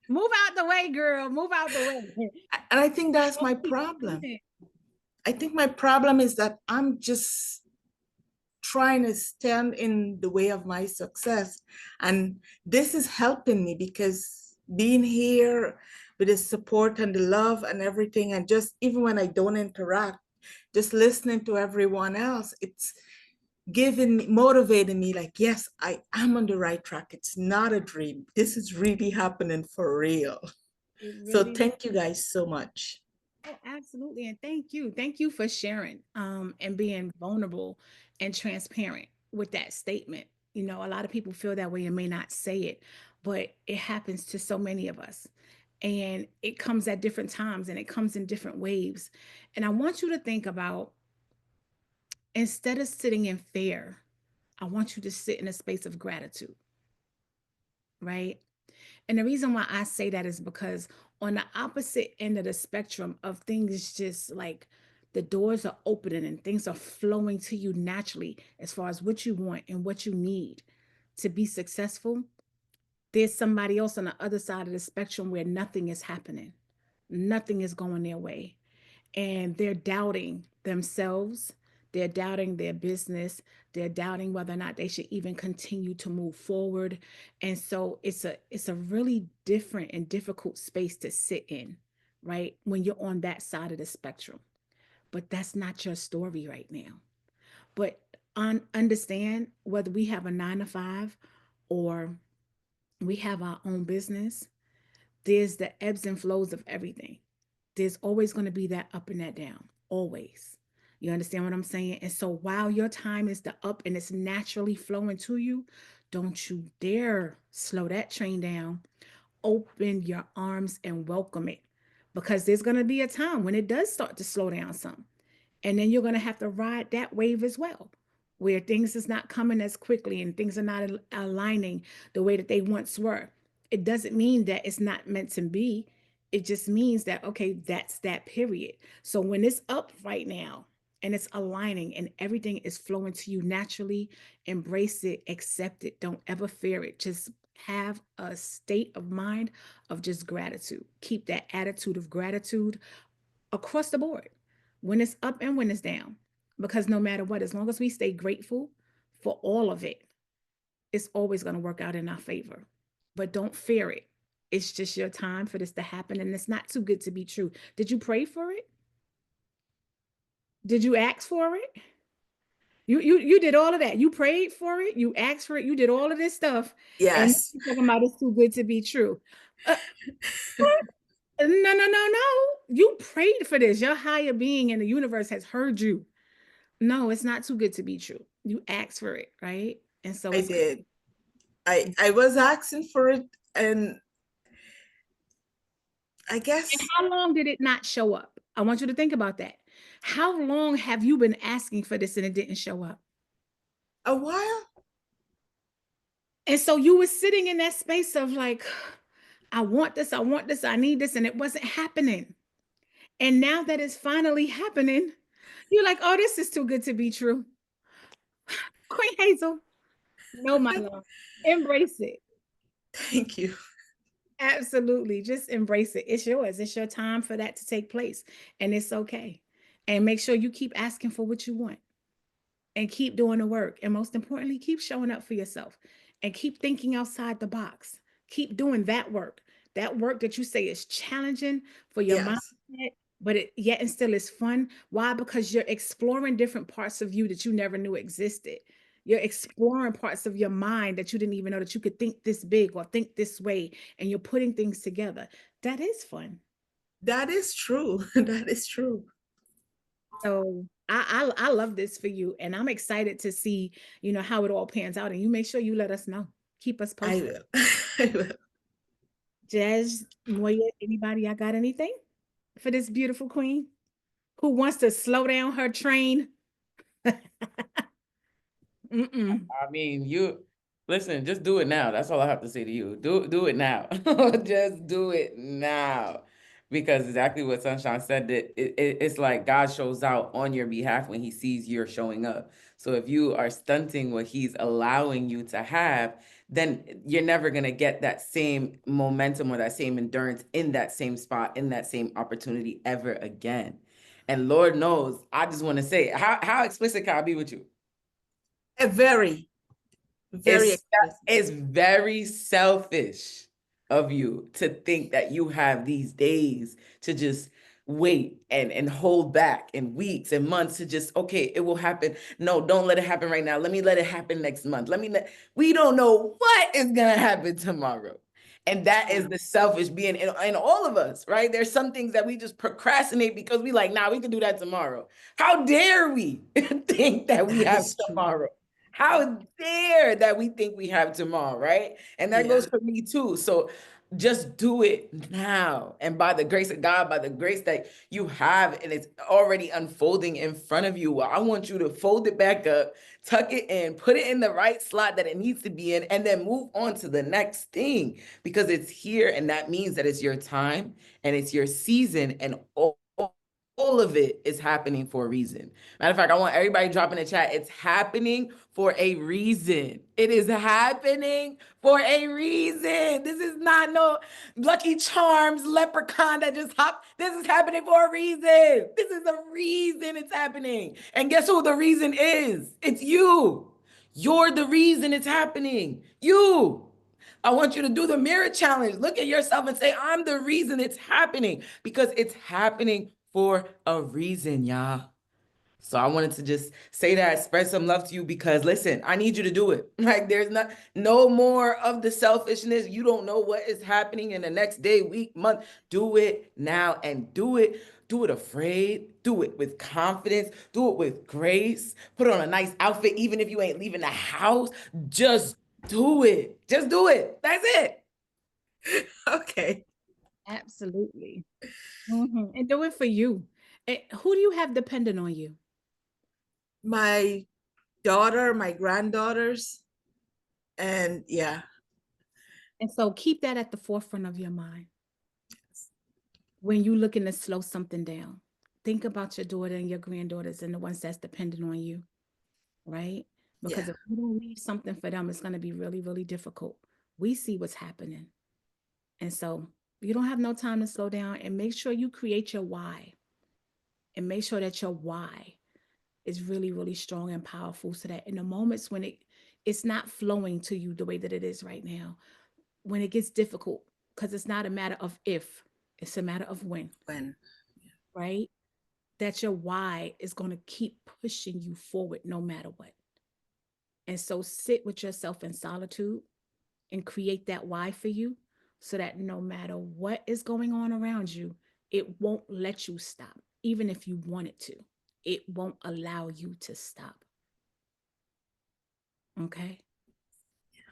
Move out the way, girl. Move out the way. and I think that's my problem. I think my problem is that I'm just trying to stand in the way of my success. And this is helping me because being here with the support and the love and everything, and just even when I don't interact, just listening to everyone else, it's motivating me like, yes, I am on the right track. It's not a dream. This is really happening for real. It So really. thank you guys so much. Oh, absolutely. And thank you. Thank you for sharing and being vulnerable and transparent with that statement. You know, a lot of people feel that way and may not say it, but it happens to so many of us. And it comes at different times and it comes in different waves. And I want you to think about instead of sitting in fear, I want you to sit in a space of gratitude, right? And the reason why I say that is because on the opposite end of the spectrum of things, just like the doors are opening and things are flowing to you naturally as far as what you want and what you need to be successful, there's somebody else on the other side of the spectrum where nothing is happening, nothing is going their way. And they're doubting themselves, They're doubting their business. They're doubting whether or not they should even continue to move forward. And so it's a really different and difficult space to sit in, right? When you're on that side of the spectrum. But that's not your story right now. But understand whether we have a 9 to 5 or we have our own business, there's the ebbs and flows of everything. There's always going to be that up and that down, always. You understand what I'm saying? And so while your time is the up and it's naturally flowing to you, don't you dare slow that train down. Open your arms and welcome it, because there's going to be a time when it does start to slow down some. And then you're going to have to ride that wave as well, where things is not coming as quickly and things are not aligning the way that they once were. It doesn't mean that it's not meant to be. It just means that, okay, that's that period. So when it's up right now and it's aligning and everything is flowing to you naturally, embrace it, accept it. Don't ever fear it. Just have a state of mind of just gratitude. Keep that attitude of gratitude across the board, when it's up and when it's down. Because no matter what, as long as we stay grateful for all of it, it's always going to work out in our favor. But don't fear it. It's just your time for this to happen, and it's not too good to be true. Did you pray for it? Did you ask for it? You did all of that. You prayed for it. You asked for it. You did all of this stuff. And Yes. you're talking about it's too good to be true. No. You prayed for this. Your higher being in the universe has heard you. No, it's not too good to be true. You asked for it, right? And so I did. I was asking for it, and I guess. And how long did it not show up? I want you to think about that. How long have you been asking for this and it didn't show up? A while. And so you were sitting in that space of like, I want this, I need this, and it wasn't happening. And now that it's finally happening, you're like, oh, this is too good to be true. Queen Hazel, no, my love, embrace it. Thank you. Absolutely. Just embrace it. It's yours. It's your time for that to take place. And it's okay. And make sure you keep asking for what you want and keep doing the work. And most importantly, keep showing up for yourself and keep thinking outside the box. Keep doing that work that you say is challenging for your Yes. mindset, but it yet and still is fun. Why? Because you're exploring different parts of you that you never knew existed. You're exploring parts of your mind that you didn't even know that you could think this big or think this way, and you're putting things together. That is fun. That is true. That is true. So I love this for you, and I'm excited to see how it all pans out. And you make sure you let us know. Keep us I posted. will. I will. Jazz, Moya, anybody? I got anything for this beautiful queen who wants to slow down her train? I mean, you listen, just do it now. That's all I have to say to you. Do it now. Just do it now. Because exactly what Sunshine said, that it's like God shows out on your behalf when he sees you're showing up. So if you are stunting what he's allowing you to have, then you're never going to get that same momentum or that same endurance in that same spot, in that same opportunity ever again. And Lord knows, I just want to say, how explicit can I be with you? Very It's very selfish of you to think that you have these days to just wait and hold back, and weeks and months to just, okay, it will happen. No, don't let it happen right now. Let me let it happen next month. We don't know what is gonna happen tomorrow. And that is the selfish being in all of us, right? There's some things that we just procrastinate because we like, nah, we can do that tomorrow. How dare we think that we have tomorrow? How dare that we think we have tomorrow, right? And that goes for me too. So just do it now. And by the grace of God, by the grace that you have, and it's already unfolding in front of you, I want you to fold it back up, tuck it in, put it in the right slot that it needs to be in, and then move on to the next thing, because it's here. And that means that it's your time and it's your season, and all all of it is happening for a reason. Matter of fact, I want everybody to drop in the chat. It's happening for a reason. It is happening for a reason. This is not no Lucky Charms leprechaun that just hopped. This is happening for a reason. This is a reason it's happening. And guess who the reason is? It's you. You're the reason it's happening. You. I want you to do the mirror challenge. Look at yourself and say, I'm the reason it's happening, because it's happening for a reason, y'all. So I wanted to just say that, spread some love to you, because listen, I need you to do it. Like, there's no more of the selfishness. You don't know what is happening in the next day, week, month. Do it now, and do it afraid. Do it with confidence. Do it with grace. Put on a nice outfit, even if you ain't leaving the house. Just do it. Just do it. That's it. Okay. Absolutely. And do it for you. Who do you have dependent on you? My daughter, my granddaughters, and yeah. And so keep that at the forefront of your mind. When you're looking to slow something down, think about your daughter and your granddaughters and the ones that's dependent on you, right? Because if you don't leave something for them, it's going to be really, really difficult. We see what's happening. And so you don't have no time to slow down, and make sure you create your why, and make sure that your why is really, really strong and powerful, so that in the moments when it's not flowing to you the way that it is right now, when it gets difficult, because it's not a matter of if, it's a matter of when, right? That your why is going to keep pushing you forward no matter what. And so sit with yourself in solitude and create that why for you, so that no matter what is going on around you, it won't let you stop. Even if you want it to, it won't allow you to stop. Okay?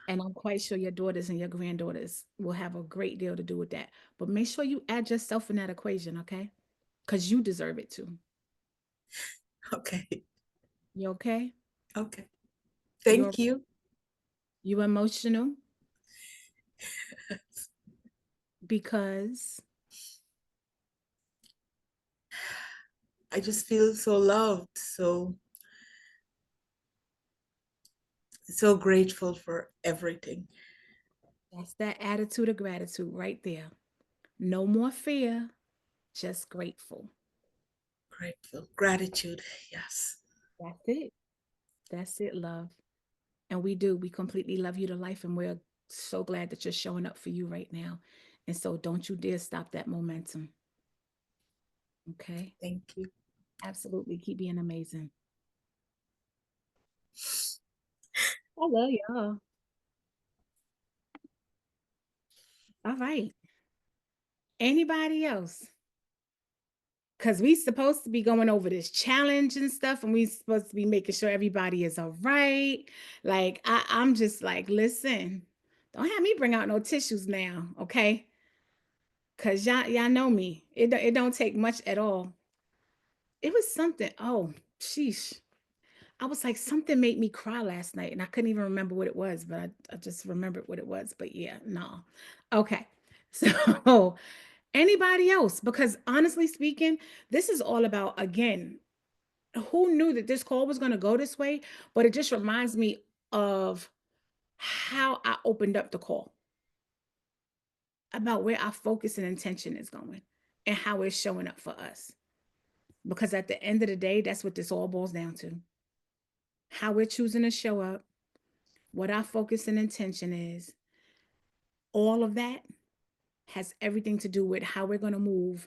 And I'm quite sure your daughters and your granddaughters will have a great deal to do with that. But make sure you add yourself in that equation, okay? Because you deserve it too. Okay. You okay? Okay. Thank you. You emotional? Because I just feel so loved, so grateful for everything. that's that attitude of gratitude right there. No more fear, just grateful. Grateful. Gratitude. Yes. That's it. That's it, love. And we completely love you to life. And we're so glad that you're showing up for you right now. And so don't you dare stop that momentum. Okay? Thank you. Absolutely. Keep being amazing. I love y'all. All right. Anybody else? Because we supposed to be going over this challenge and stuff, and we supposed to be making sure everybody is all right. Like, I'm just like, listen, don't have me bring out no tissues now, okay? Because y'all know me. It don't take much at all. It was something, oh, sheesh. I was like, something made me cry last night, and I couldn't even remember what it was, but I just remembered what it was. But yeah, no. Okay. So anybody else? Because honestly speaking, this is all about, again, who knew that this call was going to go this way? But it just reminds me of how I opened up the call, about where our focus and intention is going and how it's showing up for us. Because at the end of the day, that's what this all boils down to. How we're choosing to show up, what our focus and intention is, all of that has everything to do with how we're going to move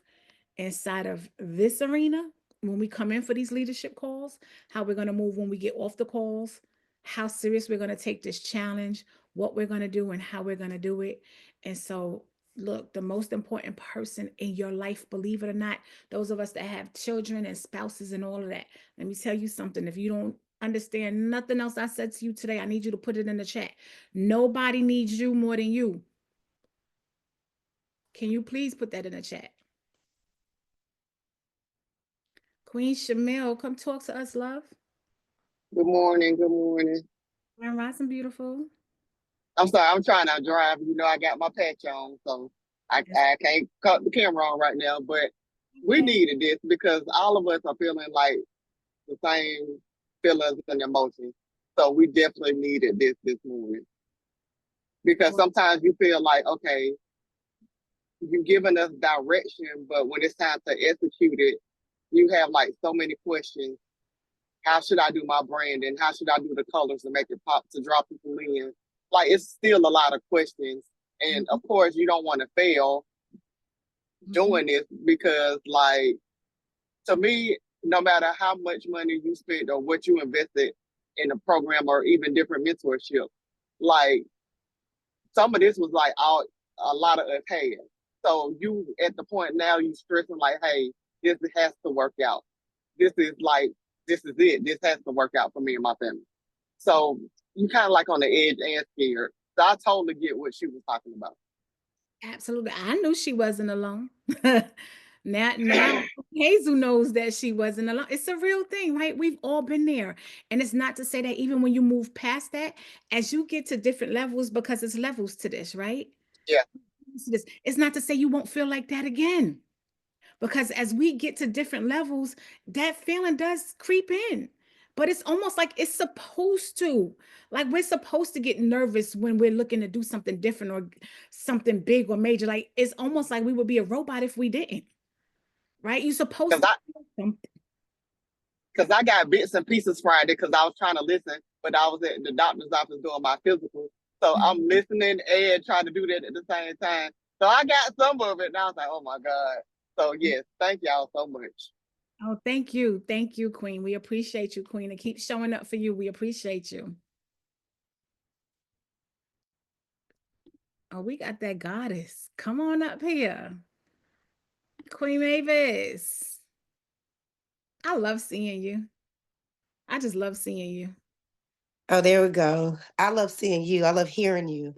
inside of this arena when we come in for these leadership calls, how we're going to move when we get off the calls, how serious we're going to take this challenge, what we're going to do, and how we're going to do it. And so, look, the most important person in your life, believe it or not, those of us that have children and spouses and all of that, let me tell you something. If you don't understand nothing else I said to you today, I need you to put it in the chat. Nobody needs you more than you. Can you please put that in the chat? Queen Shamil, come talk to us, love. Good morning. Good morning. Grand Rising, beautiful. I'm sorry. I'm trying to drive. You know, I got my patch on, so I can't cut the camera on right now. But We needed this because all of us are feeling like the same feelings and emotions. So we definitely needed this morning. Because sometimes you feel like, okay, you've given us direction, but when it's time to execute it, you have like so many questions. How should I do my branding? How should I do the colors to make it pop to draw people in? Like it's still a lot of questions. And of course you don't want to fail doing this because like to me, no matter how much money you spent or what you invested in a program or even different mentorship, like some of this was like all a lot of us had. So you at the point now you stressing like, hey, this has to work out. This is like this is it. This has to work out for me and my family. So you kind of like on the edge and scared. So I totally get what she was talking about. Absolutely. I knew she wasn't alone. Now Hazel knows that she wasn't alone. It's a real thing, right? We've all been there. And it's not to say that even when you move past that, as you get to different levels, because it's levels to this, right? Yeah. It's not to say you won't feel like that again. Because as we get to different levels, that feeling does creep in. But it's almost like it's supposed to. Like we're supposed to get nervous when we're looking to do something different or something big or major. Like it's almost like we would be a robot if we didn't. Right? You're supposed to feel something. Because I got bits and pieces Friday because I was trying to listen, but I was at the doctor's office doing my physical. So I'm listening and trying to do that at the same time. So I got some of it and I was like, oh my God. So yes, thank y'all so much. Oh, thank you. Thank you, Queen. We appreciate you, Queen, and keep showing up for you. We appreciate you. Oh, we got that goddess. Come on up here. Queen Mavis. I love seeing you. I just love seeing you. Oh, there we go. I love seeing you. I love hearing you.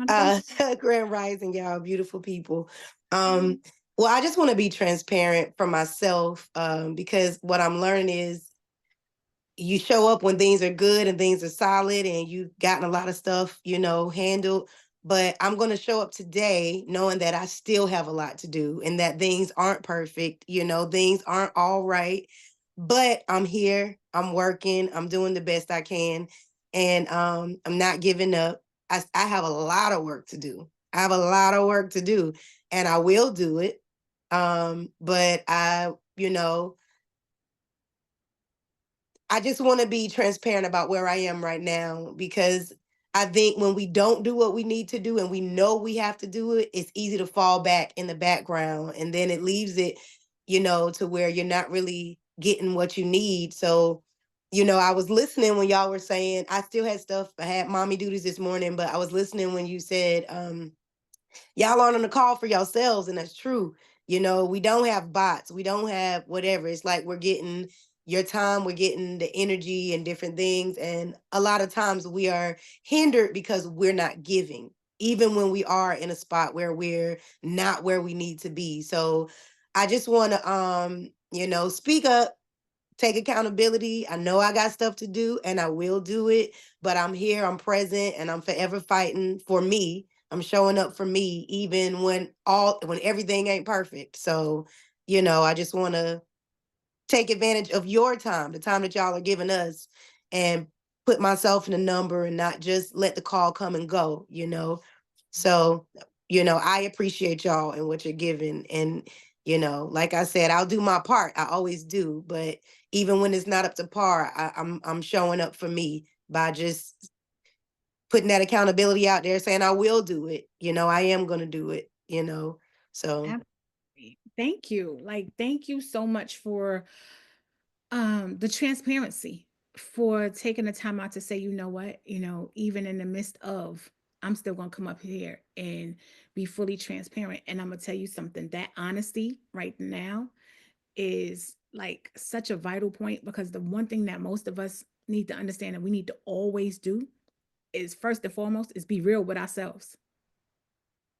Grand Rising, y'all, beautiful people. Well, I just want to be transparent for myself because what I'm learning is you show up when things are good and things are solid and you've gotten a lot of stuff, handled. But I'm going to show up today knowing that I still have a lot to do and that things aren't perfect, things aren't all right. But I'm here, I'm working, I'm doing the best I can, and I'm not giving up. I have a lot of work to do. I have a lot of work to do, and I will do it. But I just want to be transparent about where I am right now because I think when we don't do what we need to do and we know we have to do it, it's easy to fall back in the background and then it leaves it, to where you're not really getting what you need. So, I was listening when y'all were saying, I still had stuff, I had mommy duties this morning, but I was listening when you said, y'all aren't on the call for yourselves, and that's true. We don't have bots, we don't have whatever. It's like we're getting your time, we're getting the energy and different things. And a lot of times we are hindered because we're not giving, even when we are in a spot where we're not where we need to be. So I just want to speak up, take accountability. I know I got stuff to do and I will do it, but I'm here, I'm present, and I'm forever fighting for me. I'm showing up for me even when everything ain't perfect. So, I just want to take advantage of your time, the time that y'all are giving us, and put myself in a number and not just let the call come and go. So, I appreciate y'all and what you're giving. And, like I said, I'll do my part. I always do. But even when it's not up to par, I'm showing up for me by just putting that accountability out there, saying I will do it. I am going to do it, so. Absolutely. Thank you. Thank you so much for the transparency, for taking the time out to say, you know what, even in the midst of, I'm still going to come up here and be fully transparent. And I'm going to tell you something, that honesty right now is like such a vital point, because the one thing that most of us need to understand and we need to always do is, first and foremost, is be real with ourselves.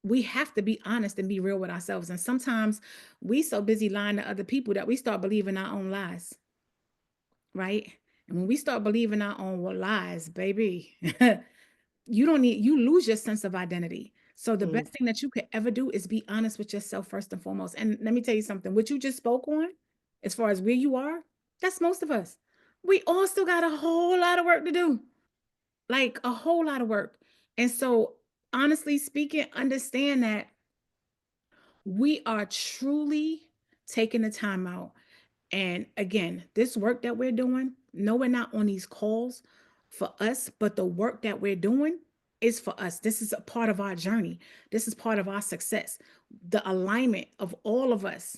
We have to be honest and be real with ourselves. And sometimes we so busy lying to other people that we start believing our own lies. Right? And when we start believing our own lies, baby, you lose your sense of identity. So the best thing that you could ever do is be honest with yourself first and foremost. And let me tell you something, what you just spoke on, as far as where you are, that's most of us. We all still got a whole lot of work to do, like a whole lot of work. And so honestly speaking, understand that we are truly taking the time out. And again, this work that we're doing, no, we're not on these calls for us, but the work that we're doing is for us. This is a part of our journey. This is part of our success. The alignment of all of us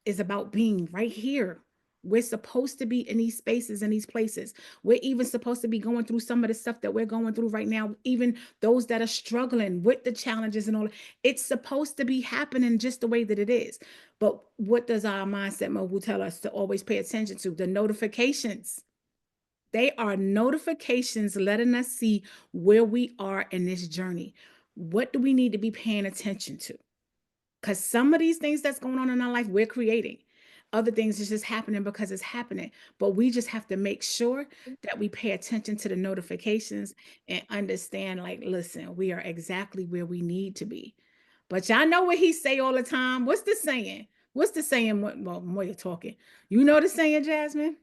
is about being right here. We're supposed to be in these spaces and these places. We're even supposed to be going through some of the stuff that we're going through right now, even those that are struggling with the challenges and all. It's supposed to be happening just the way that it is. But what does our mindset mogul tell us to always pay attention to? The notifications. They are notifications letting us see where we are in this journey. What do we need to be paying attention to? Because some of these things that's going on in our life, we're creating. Other things is just happening because it's happening. But we just have to make sure that we pay attention to the notifications and understand, like, listen, we are exactly where we need to be. But y'all know what he say all the time. What's the saying? What's the saying? Well, more you're talking. You know the saying, Jasmine?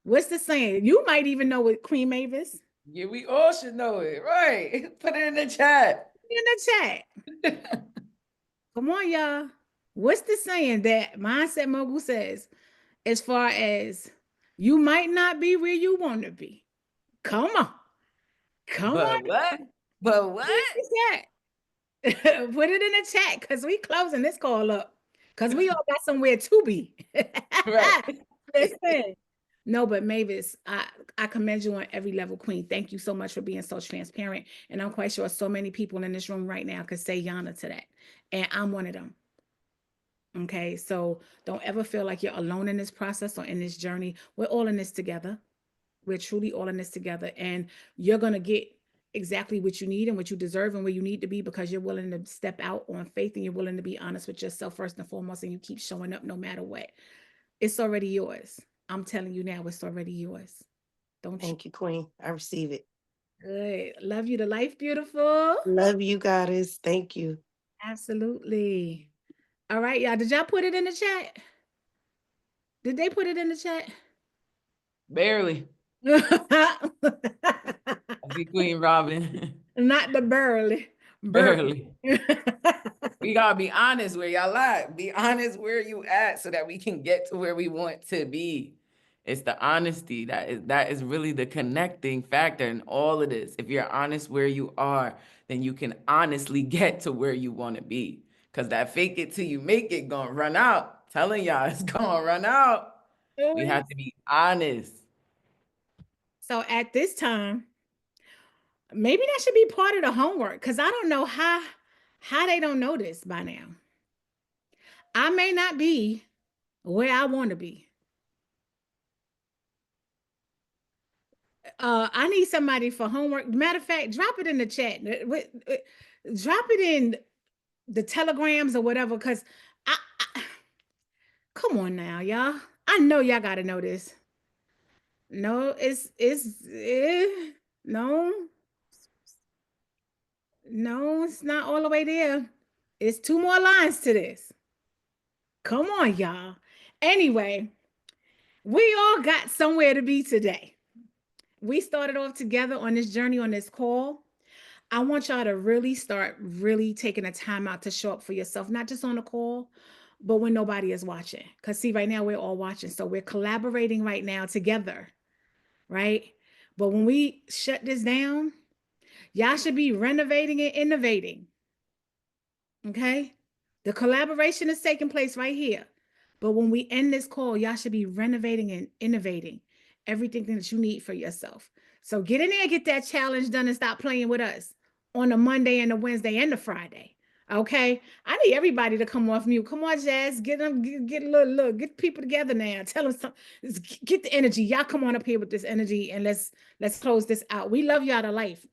What's the saying? You might even know it, Queen Mavis. Yeah, we all should know it, right? Put it in the chat. In the chat. Come on, y'all. What's the saying that Mindset Mogul says as far as you might not be where you want to be? Come on. Come But on. what? But what? Put it in the chat because we closing this call up because we all got somewhere to be. Right. Listen. No, but Mavis, I commend you on every level, Queen. Thank you so much for being so transparent. And I'm quite sure so many people in this room right now could say Yana to that. And I'm one of them. Okay, so don't ever feel like you're alone in this process or in this journey. We're all in this together. We're truly all in this together. And you're going to get exactly what you need and what you deserve and where you need to be because you're willing to step out on faith and you're willing to be honest with yourself first and foremost. And you keep showing up no matter what. It's already yours. I'm telling you now, it's already yours. Don't you? Thank you, Queen. I receive it. Good. Love you to life, beautiful. Love you, goddess. Thank you. Absolutely. All right, y'all. Did y'all put it in the chat? Did they put it in the chat? Barely. I see Queen Robin. Not the barely. Barely. We gotta be honest where y'all at. Be honest where you at so that we can get to where we want to be. It's the honesty that is really the connecting factor in all of this. If you're honest where you are, then you can honestly get to where you want to be. Because that fake it till you make it gonna run out. Telling y'all it's gonna run out. We have to be honest. So at this time, maybe that should be part of the homework because I don't know how they don't know this by now. I may not be where I want to be. I need somebody for homework. Matter of fact, drop it in the chat. Drop it in the telegrams or whatever, because I come on now, y'all. I know y'all got to know this. No, no, it's not all the way there. It's 2 more lines to this. Come on, y'all. Anyway, we all got somewhere to be today. We started off together on this journey, on this call. I want y'all to really start taking a time out to show up for yourself, not just on the call, but when nobody is watching. Because see, right now we're all watching. So we're collaborating right now together, right? But when we shut this down, y'all should be renovating and innovating. Okay? The collaboration is taking place right here. But when we end this call, y'all should be renovating and innovating everything that you need for yourself. So get in there and get that challenge done and stop playing with us on the Monday and the Wednesday and the Friday. Okay? I need everybody to come off mute. Come on, Jazz. Get them, get a little look. Get people together now. Tell them something. Get the energy. Y'all come on up here with this energy and let's close this out. We love y'all to life.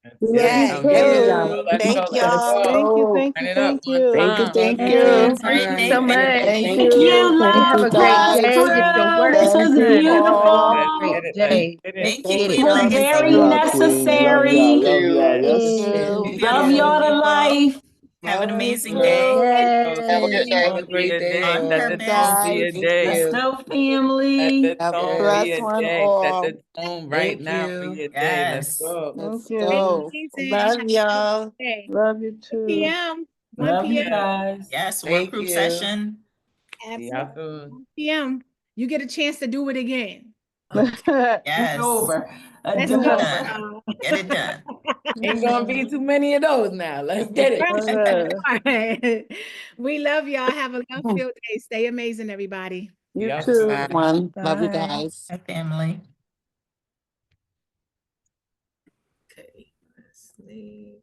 That's We love it. you Yeah, Oh, yeah. Good you. job. Go, let's go, Thank let's y'all. go. Thank you, Oh, thank Turn you, it up thank one you. thank you, time. thank Thank you. you. Great Thank you so day. much. Thank Thank you, you. You Luhv have a great Plus day. Get to crew. work. This Thank was you all. Let's beautiful. get Great it. Let's day. get it. Let's Thank you, get it. Queen Was Good Legacy. very job, Queen. Love y'all. necessary. Love y'all. Thank Yes. you. Love Beautiful y'all to people. life. Have an Love you amazing too. day. Have a good Let the day. Have tone a be great a day. day. On Let the Bye, purpose. tone be guys. a Thank day. Let's you. go, Let the family. Have a tone be blessed a one day. Let all. the tone right Thank now you. be a day. Let's Yes. go. Thank Let's you. go. Amazing. Love Have a good y'all. day. Love you 1 too. p.m. 1 Love you p.m. Yes. guys. Yes. Work Thank group you. session. See y'all Absolutely. soon. 1 p.m. You get a chance to do it again. It's Yes. over. Let's Get it go. done. Get it done. Ain't gonna be too many of those now. Let's get it. We love y'all. Have a love-filled day. Stay amazing, everybody. See You y'all too. soon. One. Love you Bye. guys. Hi, family. Okay, let's leave.